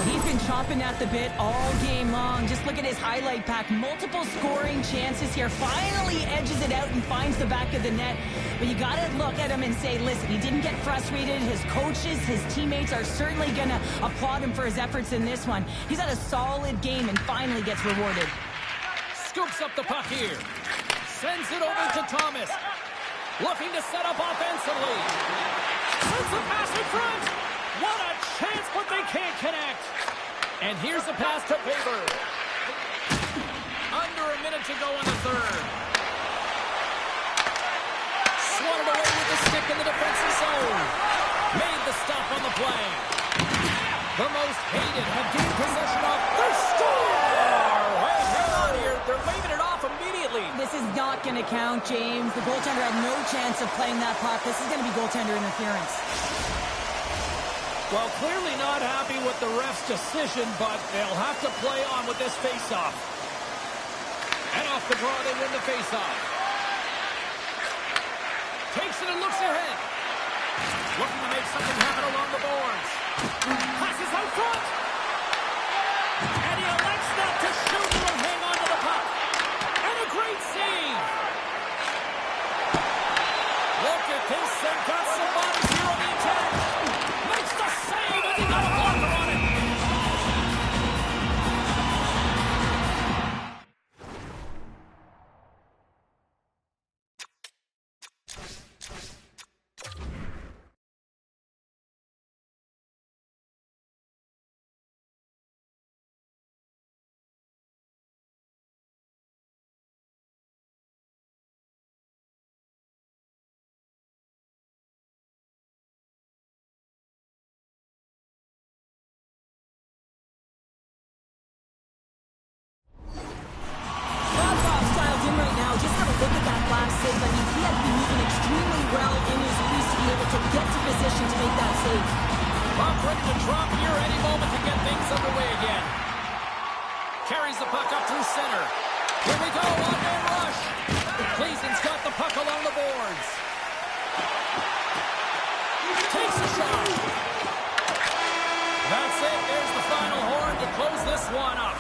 He's been chomping at the bit all game long. Just look at his highlight pack. Multiple scoring chances here. Finally edges it out and finds the back of the net. But you got to look at him and say, listen, he didn't get frustrated. His coaches, his teammates are certainly going to applaud him for his efforts in this one. He's had a solid game and finally gets rewarded. Scoops up the puck here. Sends it over to Thomas. Looking to set up offensively. Sends a pass in front. What a chance, but they can't connect. And here's the pass to Faber. Under a minute to go in the third. Swatted away with the stick in the defensive zone. Made the stop on the play. The most hated have gained possession of the score. Hey, hang on here. They're waving it off immediately. This is not going to count, James. The goaltender had no chance of playing that puck. This is going to be goaltender interference. Well, clearly not happy with the ref's decision, but they'll have to play on with this face-off. And off the draw, they win the face-off. Takes it and looks ahead. Looking to make something happen along the boards. Passes out front. And he elects not to shoot and will hang on to the puck. And a great save. Look at this. They've got some bodies here on the attack. Makes the save and he got a blocker on it. Just have a look at that last save. I mean, he has been moving extremely well in his preseason. be able to get to position to make that save. Puck ready to drop here any moment to get things underway again. Carries the puck up through center. Here we go, one-man rush. Cleason's got the puck along the boards. Takes a shot. That's it. There's the final horn to close this one up.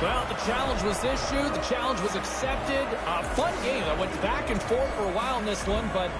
Well, the challenge was issued. The challenge was accepted. A fun game that went back and forth for a while in this one, but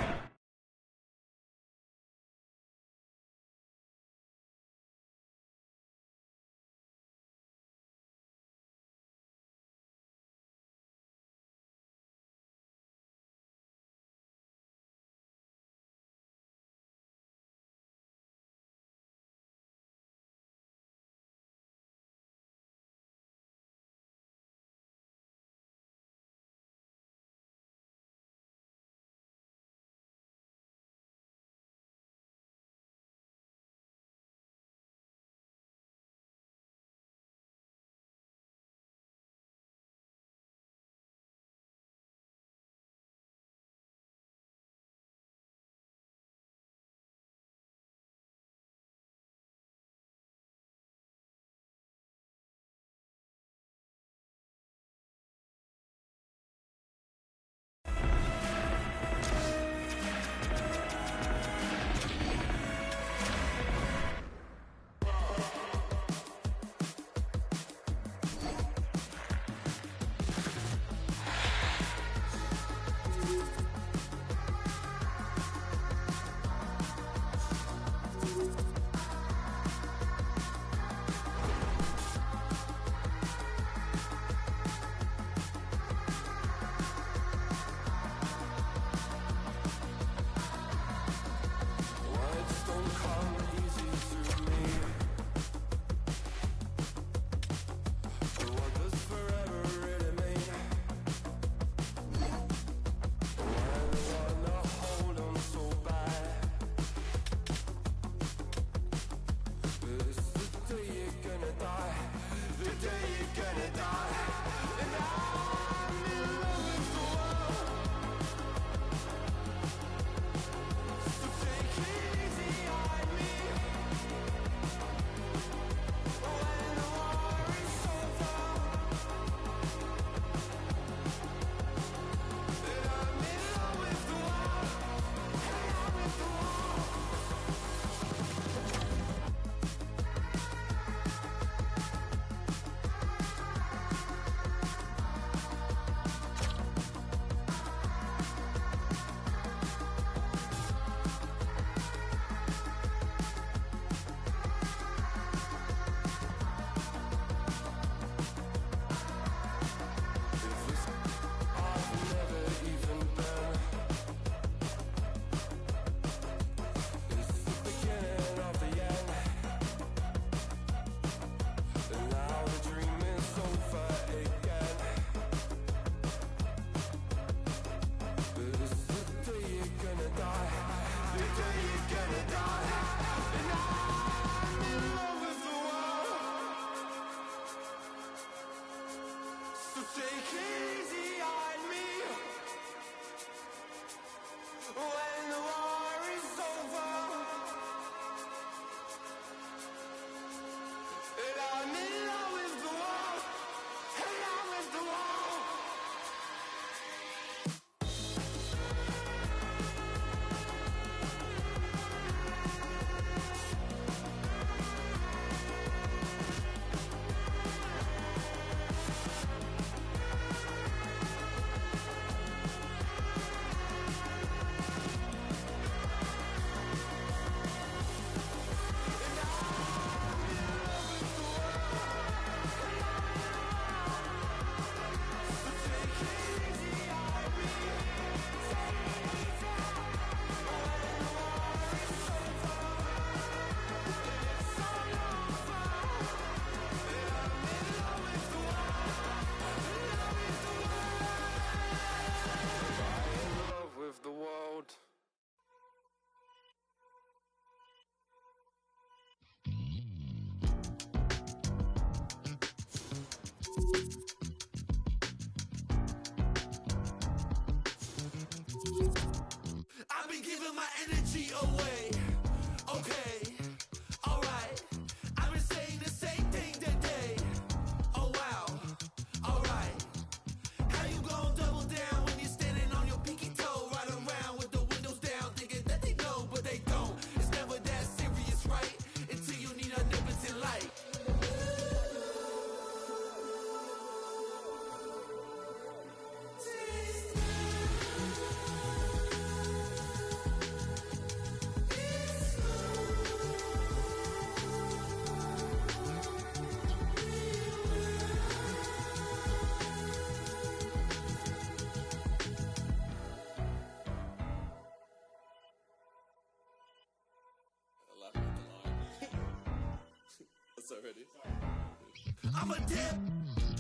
I'm a dip,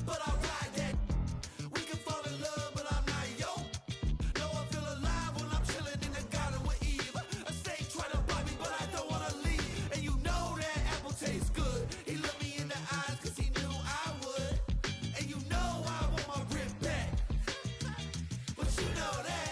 but I ride that. We can fall in love, but I'm not yoked. No, I feel alive when I'm chilling in the garden with Eve. A snake trying to bite me, but I don't want to leave. And you know that apple tastes good. He looked me in the eyes cause he knew I would. And you know I want my rib back. But you know that.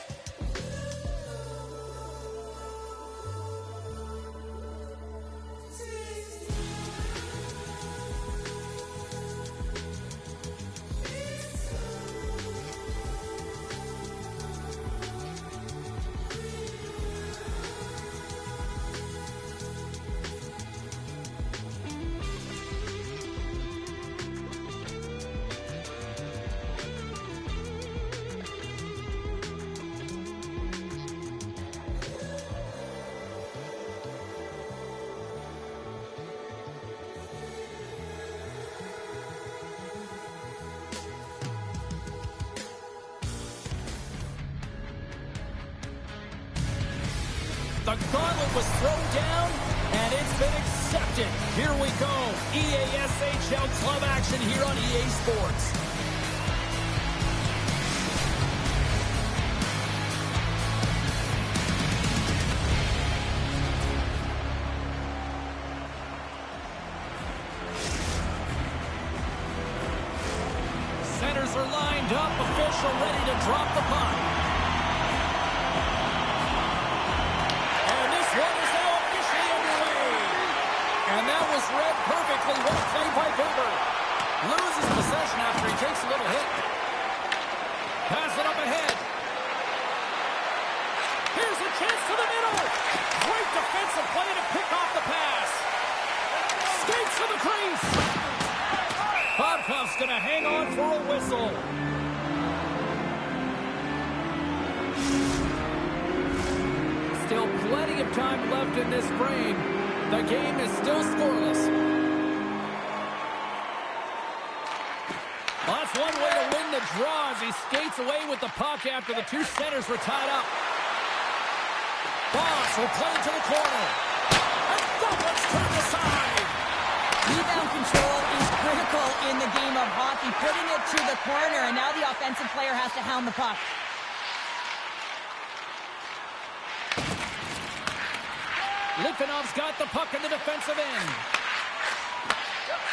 The gauntlet was thrown down, and it's been accepted. Here we go. EASHL club action here on EA Sports. Centers are lined up. Official ready to drop the puck. And that was read perfectly. Well played by Boober. Loses possession after he takes a little hit. Pass it up ahead. Here's a chance to the middle. Great defensive play to pick off the pass. Skates to the crease. Bobkov's going to hang on for a whistle. Still plenty of time left in this frame. The game is still scoreless. Well, that's one way to win the draw as he skates away with the puck after the two centers were tied up. Boss will play to the corner. And Douglas turned aside. Rebound control is critical in the game of hockey. Putting it to the corner, and now the offensive player has to hound the puck. Litvinov's got the puck in the defensive end.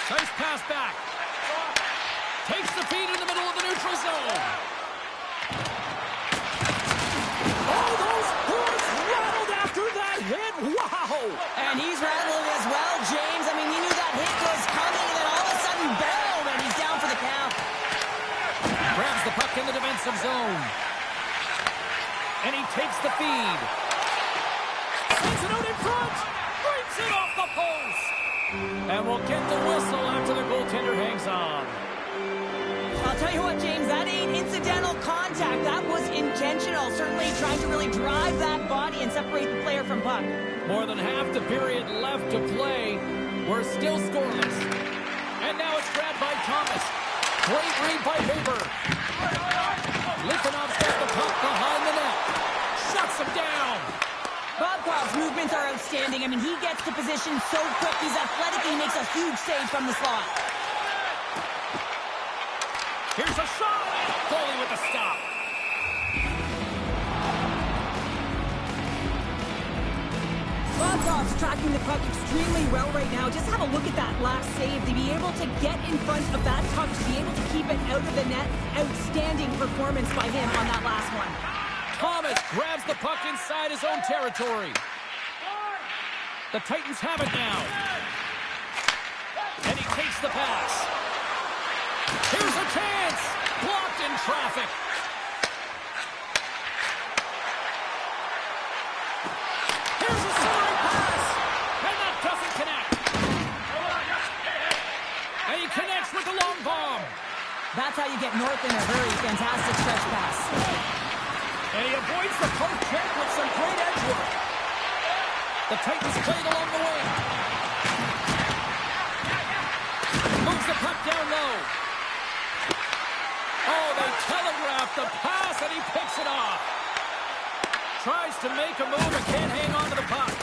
Nice pass back. Takes the feed in the middle of the neutral zone. Oh, those boards rattled after that hit. Wow! And he's rattled as well, James. I mean, he knew that hit was coming, and then all of a sudden, boom, and he's down for the count. Grabs the puck in the defensive zone. And he takes the feed. Sends it out in front. Breaks it off the post. And we'll get the whistle after the goaltender hangs on. I'll tell you what, James, that ain't incidental contact. That was intentional. Certainly trying to really drive that body and separate the player from puck. More than half the period left to play. We're still scoreless. And now it's grabbed by Thomas. Great read by Weber. Litvinov's got the puck behind the net. Shuts him down. Bobkov's movements are outstanding. I mean, he gets to position so quick. He's athletic, and he makes a huge save from the slot. Here's a shot. Goalie with the stop. Bobkov's tracking the puck extremely well right now. Just have a look at that last save. To be able to get in front of that puck, to be able to keep it out of the net, outstanding performance by him on that last one. Thomas grabs the puck inside his own territory. The Titans have it now. And he takes the pass. Here's a chance. Blocked in traffic. Here's a centering pass. And that doesn't connect. And he connects with the long bomb. That's how you get north in a hurry. Fantastic stretch pass. And he avoids the post check with some great edge work. The Titans played along the wing. Moves the puck down low. Oh, they telegraph the pass, and he picks it off. Tries to make a move and can't hang on to the puck.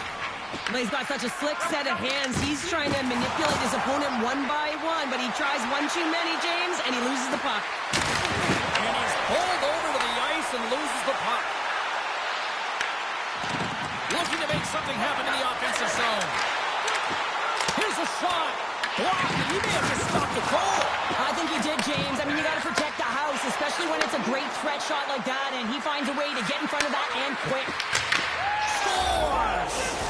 But he's got such a slick set of hands. He's trying to manipulate his opponent one by one, but he tries one too many, James, and he loses the puck. And he's pulled over to the ice and loses the puck. Looking to make something happen in the offensive zone. Here's a shot. Blocked, and he may have just stopped the goal. I think he did, James. I mean, you got to protect the house, especially when it's a great threat shot like that, and he finds a way to get in front of that and quick. Scores!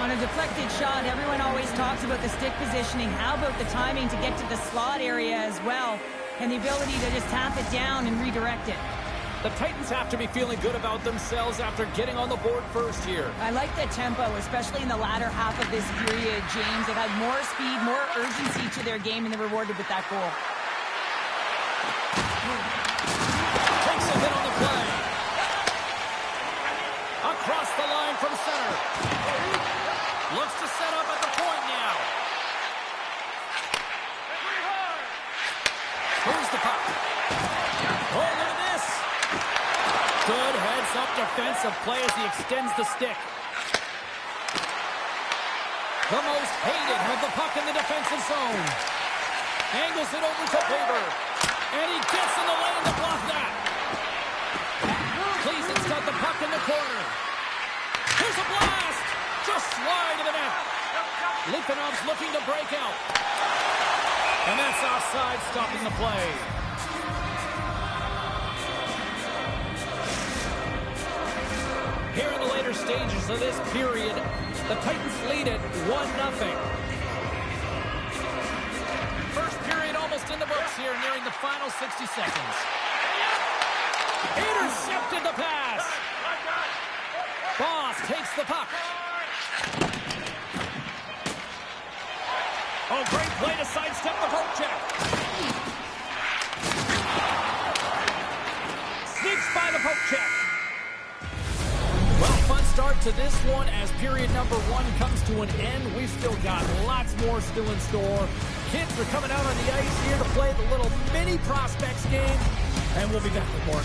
On a deflected shot, everyone always talks about the stick positioning. How about the timing to get to the slot area as well, and the ability to just tap it down and redirect it. The Titans have to be feeling good about themselves after getting on the board first here. I like the tempo, especially in the latter half of this period, James. It had more speed, more urgency to their game, and they were rewarded with that goal. Takes a hit on the play. Across the line from center. Looks to set up at the point now. Here's the puck. Oh, look at this. Good heads-up defensive play as he extends the stick. The most hated of the puck in the defensive zone. Angles it over to Faber. And he gets in the lane to block that. Cleason's got the puck in the corner. Here's a blast. Just slide to the net. Litvinov's looking to break out. And that's offside, stopping the play. Here in the later stages of this period, the Titans lead it 1-0. First period almost in the books here, nearing the final 60 seconds. Intercepted the pass. Boss takes the puck. Oh, great play to sidestep the poke check. Sneaks by the poke check. Well, fun start to this one as period number 1 comes to an end. We've still got lots more still in store. Kids are coming out on the ice here to play the little mini prospects game, and we'll be back with more.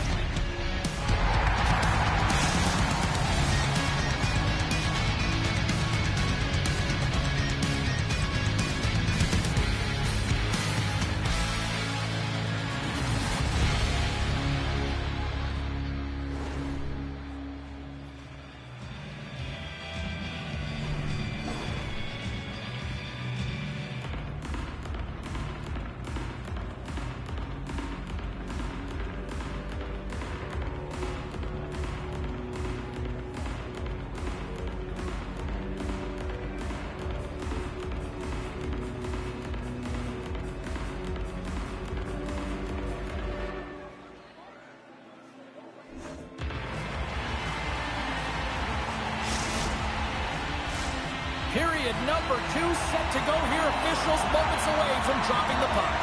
Period number 2 set to go here. Officials moments away from dropping the puck.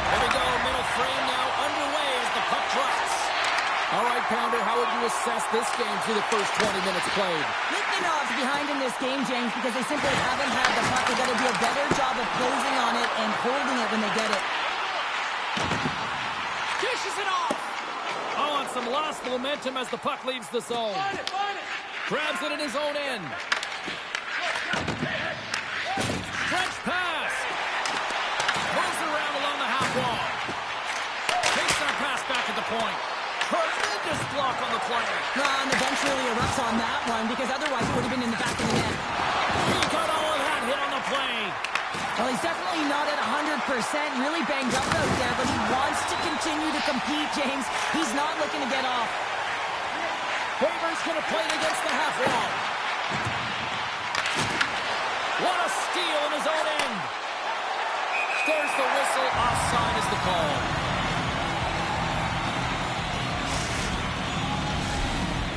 There we go. Middle frame now underway as the puck drops. All right, Pounder, how would you assess this game through the first 20 minutes played? Litvinov's behind in this game, James, because they simply haven't had the puck. They've got to do a better job of closing on it and holding it when they get it. Dishes it off. Oh, and some lost momentum as the puck leaves the zone. Grabs it in his own end. Stretch pass. Moves around along the half wall. Takes that pass back at the point. Tremendous block on the play. And the bench really erupts on that one because otherwise it would have been in the back of the net. He got all of that hit on the play. Well, he's definitely not at 100%, really banged up out there, but he wants to continue to compete, James. He's not looking to get off. Faber's going to play it against the half wall. What a steal in his own end. There's the whistle. Offside is the call.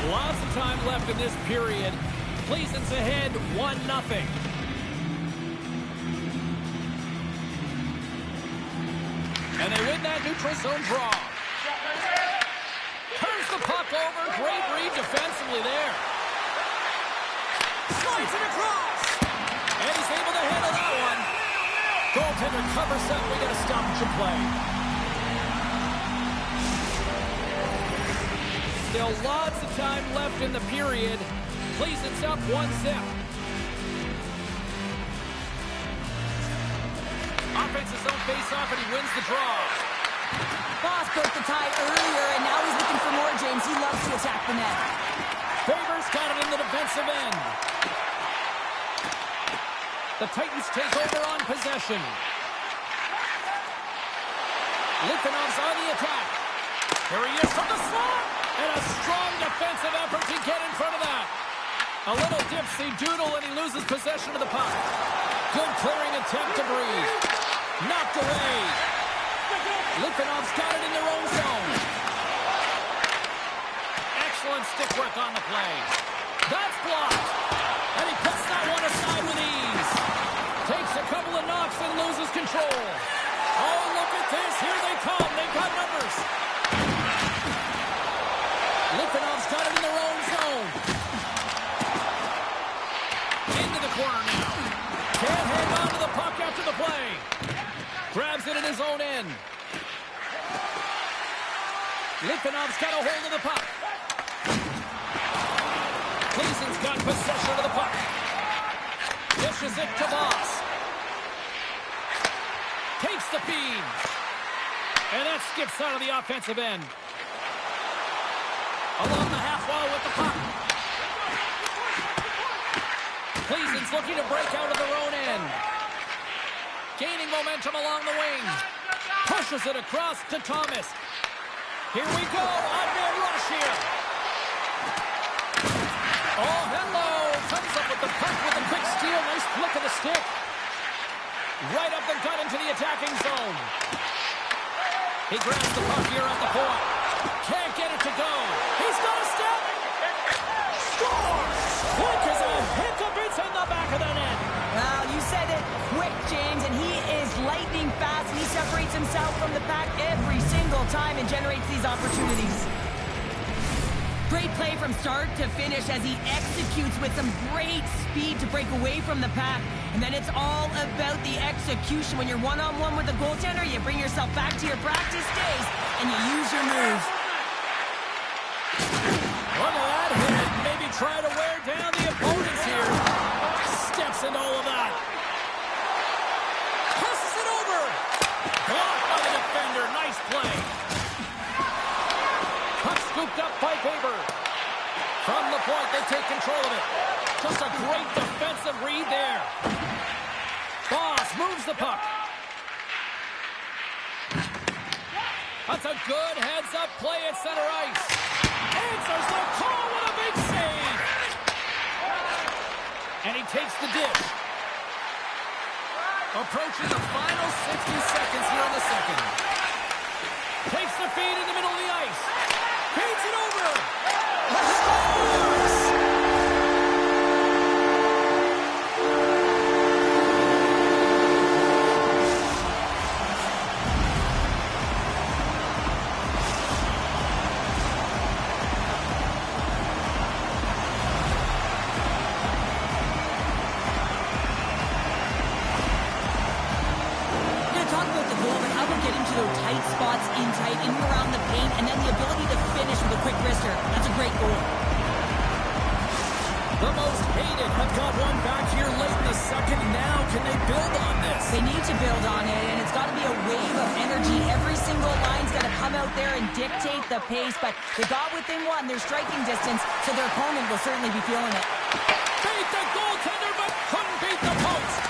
Lots of time left in this period. Cleason's ahead 1-0. And they win that neutral zone draw. Turns the puck over. Great read defensively there. Slides it across. And he's able to handle that one. Goaltender covers up. We get a stoppage in play. Still lots of time left in the period. Cleason's up 1-0. Offense's own face-off, and he wins the draw. Boss broke the tie earlier, and now he's looking for more, James. He loves to attack the net. Favors got it in the defensive end. The Titans take over on possession. Litvinov's on the attack. Here he is from the slot. And a strong defensive effort to get in front of that. A little dipsy-doodle, and he loses possession of the puck. Good clearing attempt to breathe. Knocked away. Litvinov's got it in their own zone. Excellent stick work on the play. That's blocked. And he puts that one aside with ease. Takes a couple of knocks and loses control. Oh, look at this. Here they come. They've got numbers. Litvinov's got it in their own zone. Into the corner now. Can't hang on to the puck after the play. Grabs it in his own end. Litvinov's got a hold of the puck. Cleason's got possession of the puck. Dishes it to Voss. Takes the feed. And that skips out of the offensive end. Along the half wall with the puck. Cleason's looking to break out of their own end. Gaining momentum along the wing. Pushes it across to Thomas. Here we go. On-man rush here. Oh, hello. Comes up with the puck with a quick steal. Nice flick of the stick. Right up the gut into the attacking zone. He grabs the puck here at the point. Can't get it to go. He's got a step. Scores! Quick as a hiccup. It's in the back of the net. Well, you said it quick, James, and he is lightning fast. He separates himself from the pack every single time and generates these opportunities. Great play from start to finish as he executes with some great speed to break away from the pack. And then it's all about the execution. When you're one-on-one with the goaltender, you bring yourself back to your practice days and you use your moves. Look at that hit. Maybe try to wear down the opponents here. Steps into all of that. Passes it over. Blocked by the defender. Nice play. Puck scooped up by Faber. From the point, they take control of it. Just a great defensive read there. Voss moves the puck. That's a good heads-up play at center ice. Answers the call with a big save. And he takes the dish. Approaching the final 60 seconds here in the second. Takes the feed in the middle of the ice. Feeds it over. Scores! The most hated have got one back here late in the second. Now, can they build on this? They need to build on it, and it's got to be a wave of energy. Every single line's got to come out there and dictate the pace, but they got within one. They're striking distance, so their opponent will certainly be feeling it. Beat the goaltender, but couldn't beat the post.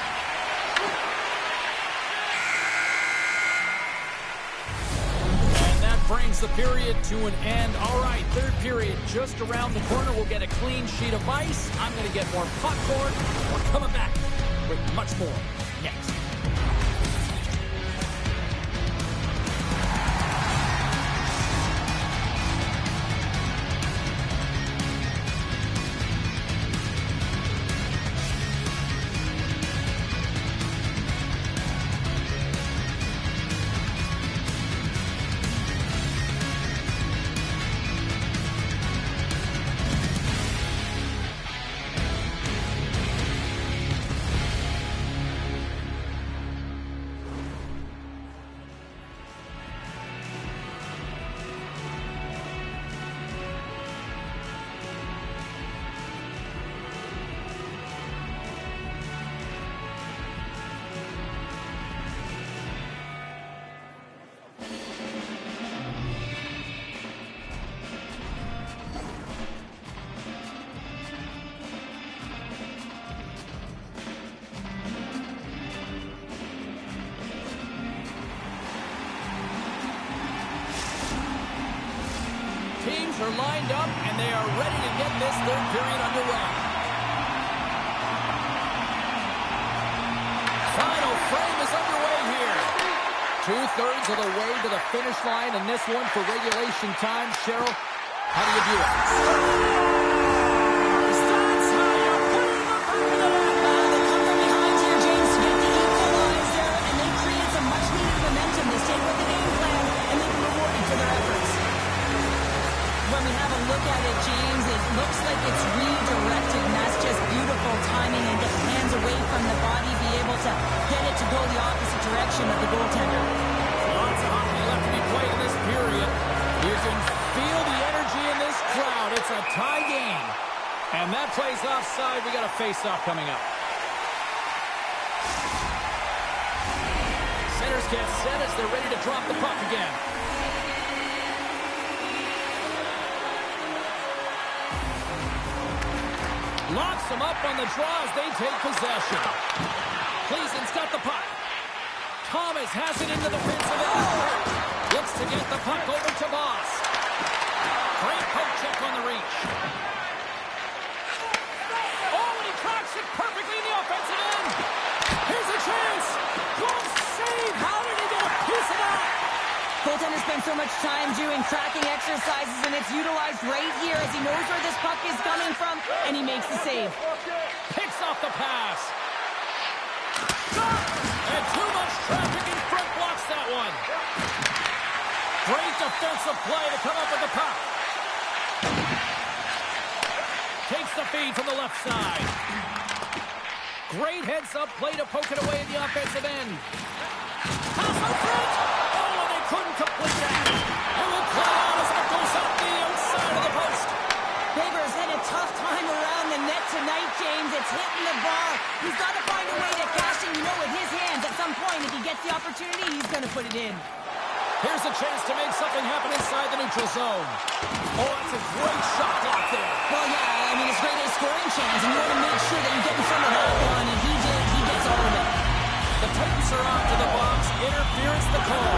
Brings the period to an end. All right, third period just around the corner. We'll get a clean sheet of ice. I'm going to get more popcorn. We're coming back with much more next. teams are lined up, and they are ready to get this third period underway. Final frame is underway here. 2/3 of the way to the finish line in this one for regulation time. Cheryl, how do you view it? That's how you put it in the back of the net. They come from behind here, James, to get the equalizer, and they create some much-needed momentum. They stay with the game plan, and they've been rewarded for their efforts. When we have a look at it, James, it looks like it's redirected, and that's just beautiful timing and get the hands away from the body, be able to get it to go the opposite direction of the goaltender. Lots of hockey left to be played in this period. You can feel the energy in this crowd. It's a tie game. And that plays offside. We got a face-off coming up. Centers get set as they're ready to drop the puck again. Locks them up on the draw as they take possession. Cleason's got the puck. Thomas has it into the defensive end. Looks to get the puck over to Boss. Great poke check on the reach. Oh, and he tracks it perfectly in the offensive end. Here's a chance. Good save. How did he get a piece of that? Goaltender spends so much time doing tracking exercises, and it's utilized right here as he knows where this puck is coming from, and he makes the save. Picks off the pass. And too much traffic in front blocks that one. Great defensive play to come up with the puck. Takes the feed from the left side. Great heads-up play to poke it away in the offensive end. Pass out front. Oh, and they couldn't complete that. And will play on as it goes up the outside of the post. Baber's had a tough time around the net tonight, James. It's hitting the bar. He's got to find a way to cash in, with his hands. At some point, if he gets the opportunity, he's going to put it in. Here's a chance to make something happen inside the neutral zone. Oh, that's a great shot block there. Well, yeah, I mean, it's great a scoring chance, and you want to make sure that you get in front of that one, and he did. He gets all of it. The Titans are off to the box. Interference the call.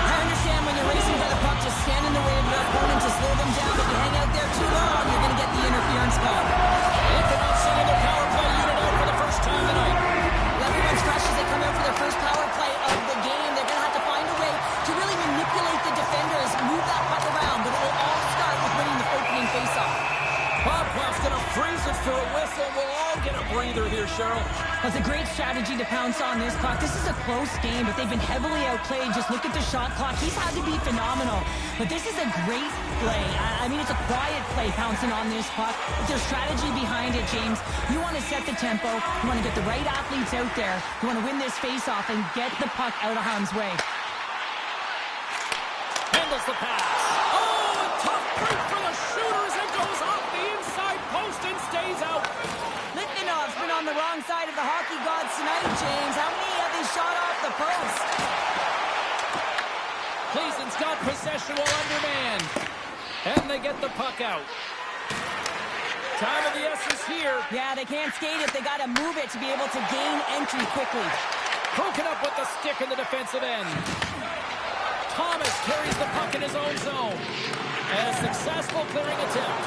I understand when you're racing for the puck to stand in the way of your opponent to slow them down, but you hang out there too long, you're going to get the interference call. Lincoln sending their power play unit out for the first time tonight. Everyone's fresh as they come out for their first power play of the game. They're going to have to find a way to really manipulate the defenders, move that puck around, but it will all start with winning the opening faceoff. Bobcroft's going to freeze it for a whistle. We'll all get a breather here, Cheryl. That's a great strategy to pounce on this puck. This is a close game, but they've been heavily outplayed. Just look at the shot clock. He's had to be phenomenal. But this is a great play. I mean, it's a quiet play pouncing on this puck. There's strategy behind it, James. You want to set the tempo. You want to get the right athletes out there. You want to win this face-off and get the puck out of harm's way. Handles the pass. Oh, a tough break for the shooters. It goes off the inside post and stays out. Litvinov's been on the wrong side of the hockey gods tonight, James. How many have they shot off the post? Cleason's got possession while undermanned. And they get the puck out. Time of the essence here. Yeah, they can't skate it. They got to move it to be able to gain entry quickly. Broken up with the stick in the defensive end. Thomas carries the puck in his own zone. And a successful clearing attempt.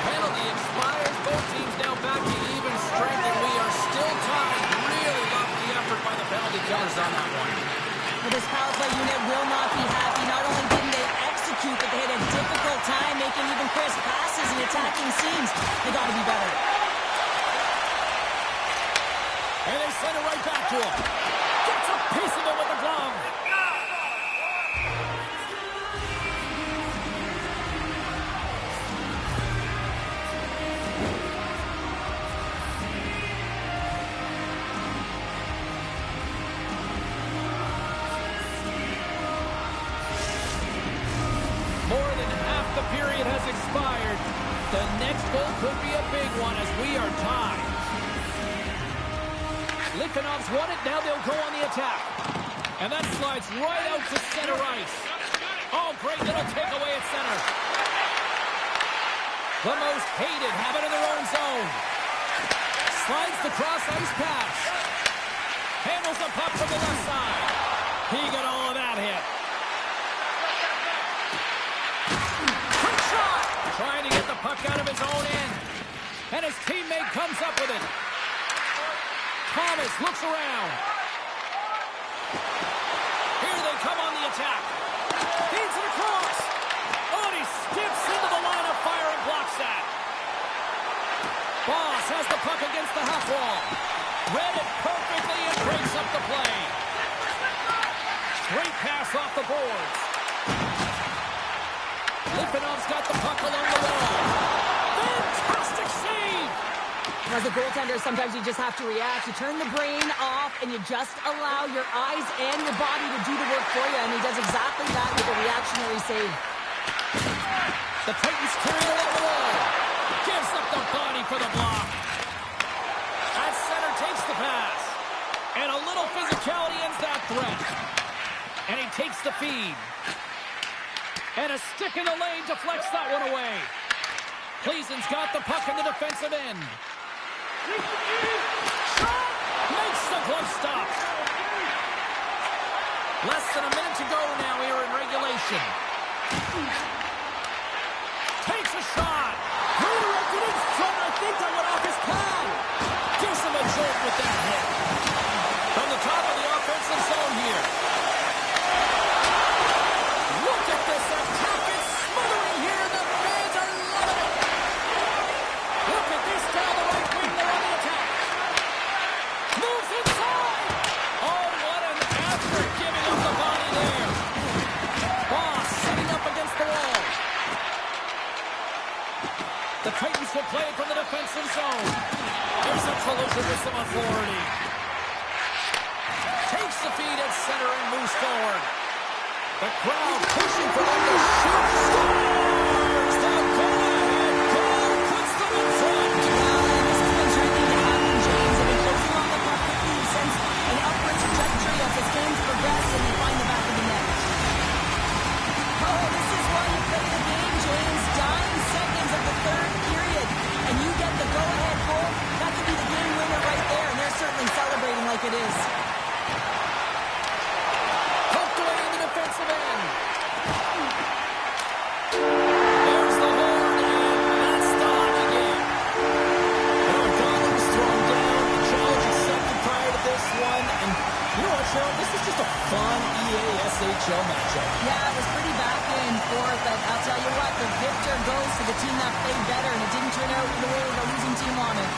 Penalty expires. Both teams now back to even strength, and we are still tied. Really love the effort by the penalty killers on that one. Well, this power play unit will not be happy. Not only didn't they execute, but they had a difficult time making even crisp passes and attacking seams. They got to be better. And they send it right back to him. Gets a piece of it with the glove. More than half the period has expired. The next goal could be a big one as we are tied. Litvinov's won it. Now they'll go on the attack. And that slides right out to center ice. Oh, great little takeaway at center. The most hated have it in their own zone. Slides the cross-ice pass. Handles the puck from the left side. He got all of that hit. puck out of his own end. And his teammate comes up with it. Thomas looks around. Here they come on the attack. Feeds it across. Oh, and he skips into the line of fire and blocks that. Boss has the puck against the half wall. Read it perfectly and breaks up the play. Great pass off the boards. Lipinov's got the puck along the wall. Fantastic save! As a goaltender, sometimes you just have to react. You turn the brain off, and you just allow your eyes and your body to do the work for you, and he does exactly that with a reactionary save. The Titans carry it along the wall. Gives up the body for the block. At center takes the pass. And a little physicality ends that threat. And he takes the feed. And a stick in the lane deflects that one away. Cleason's got the puck in the defensive end. Makes the glove stop. Less than a minute to go now here in regulation. Takes a shot. Redirected in front. I think that went off his pad. Gives him a jolt with that hit. From the top of the offensive zone here. Look at this attack. It's smothering here. The fans are loving it. Look at this down the right wing. They're on the attack. Moves inside. Oh, what an effort giving up the body there. Boss sitting up against the wall. The Titans will play it from the defensive zone. There's a collision with some authority. Takes the feed at center and moves forward. The crowd pushing for them to shoot. Scores! The go-ahead goal puts them in front. And this has been trending to happen, James. They've been closing on the puck quickly since an upward trajectory as this game's progressed, and they find the back of the net. Oh, this is why you play the game, James. Dying seconds of the third period, and you get the go-ahead goal. That could be the game winner right there, and they're certainly celebrating like it is. Poked away in the defensive end. There's the horn, and that's the hockey game. Now Donald was thrown down. The challenge accepted prior to this one. And you know what, Cheryl? This is just a fun EASHL matchup. Yeah, it was pretty back and forth, but I'll tell you what, the victor goes to the team that played better, and it didn't turn out the way the losing team wanted.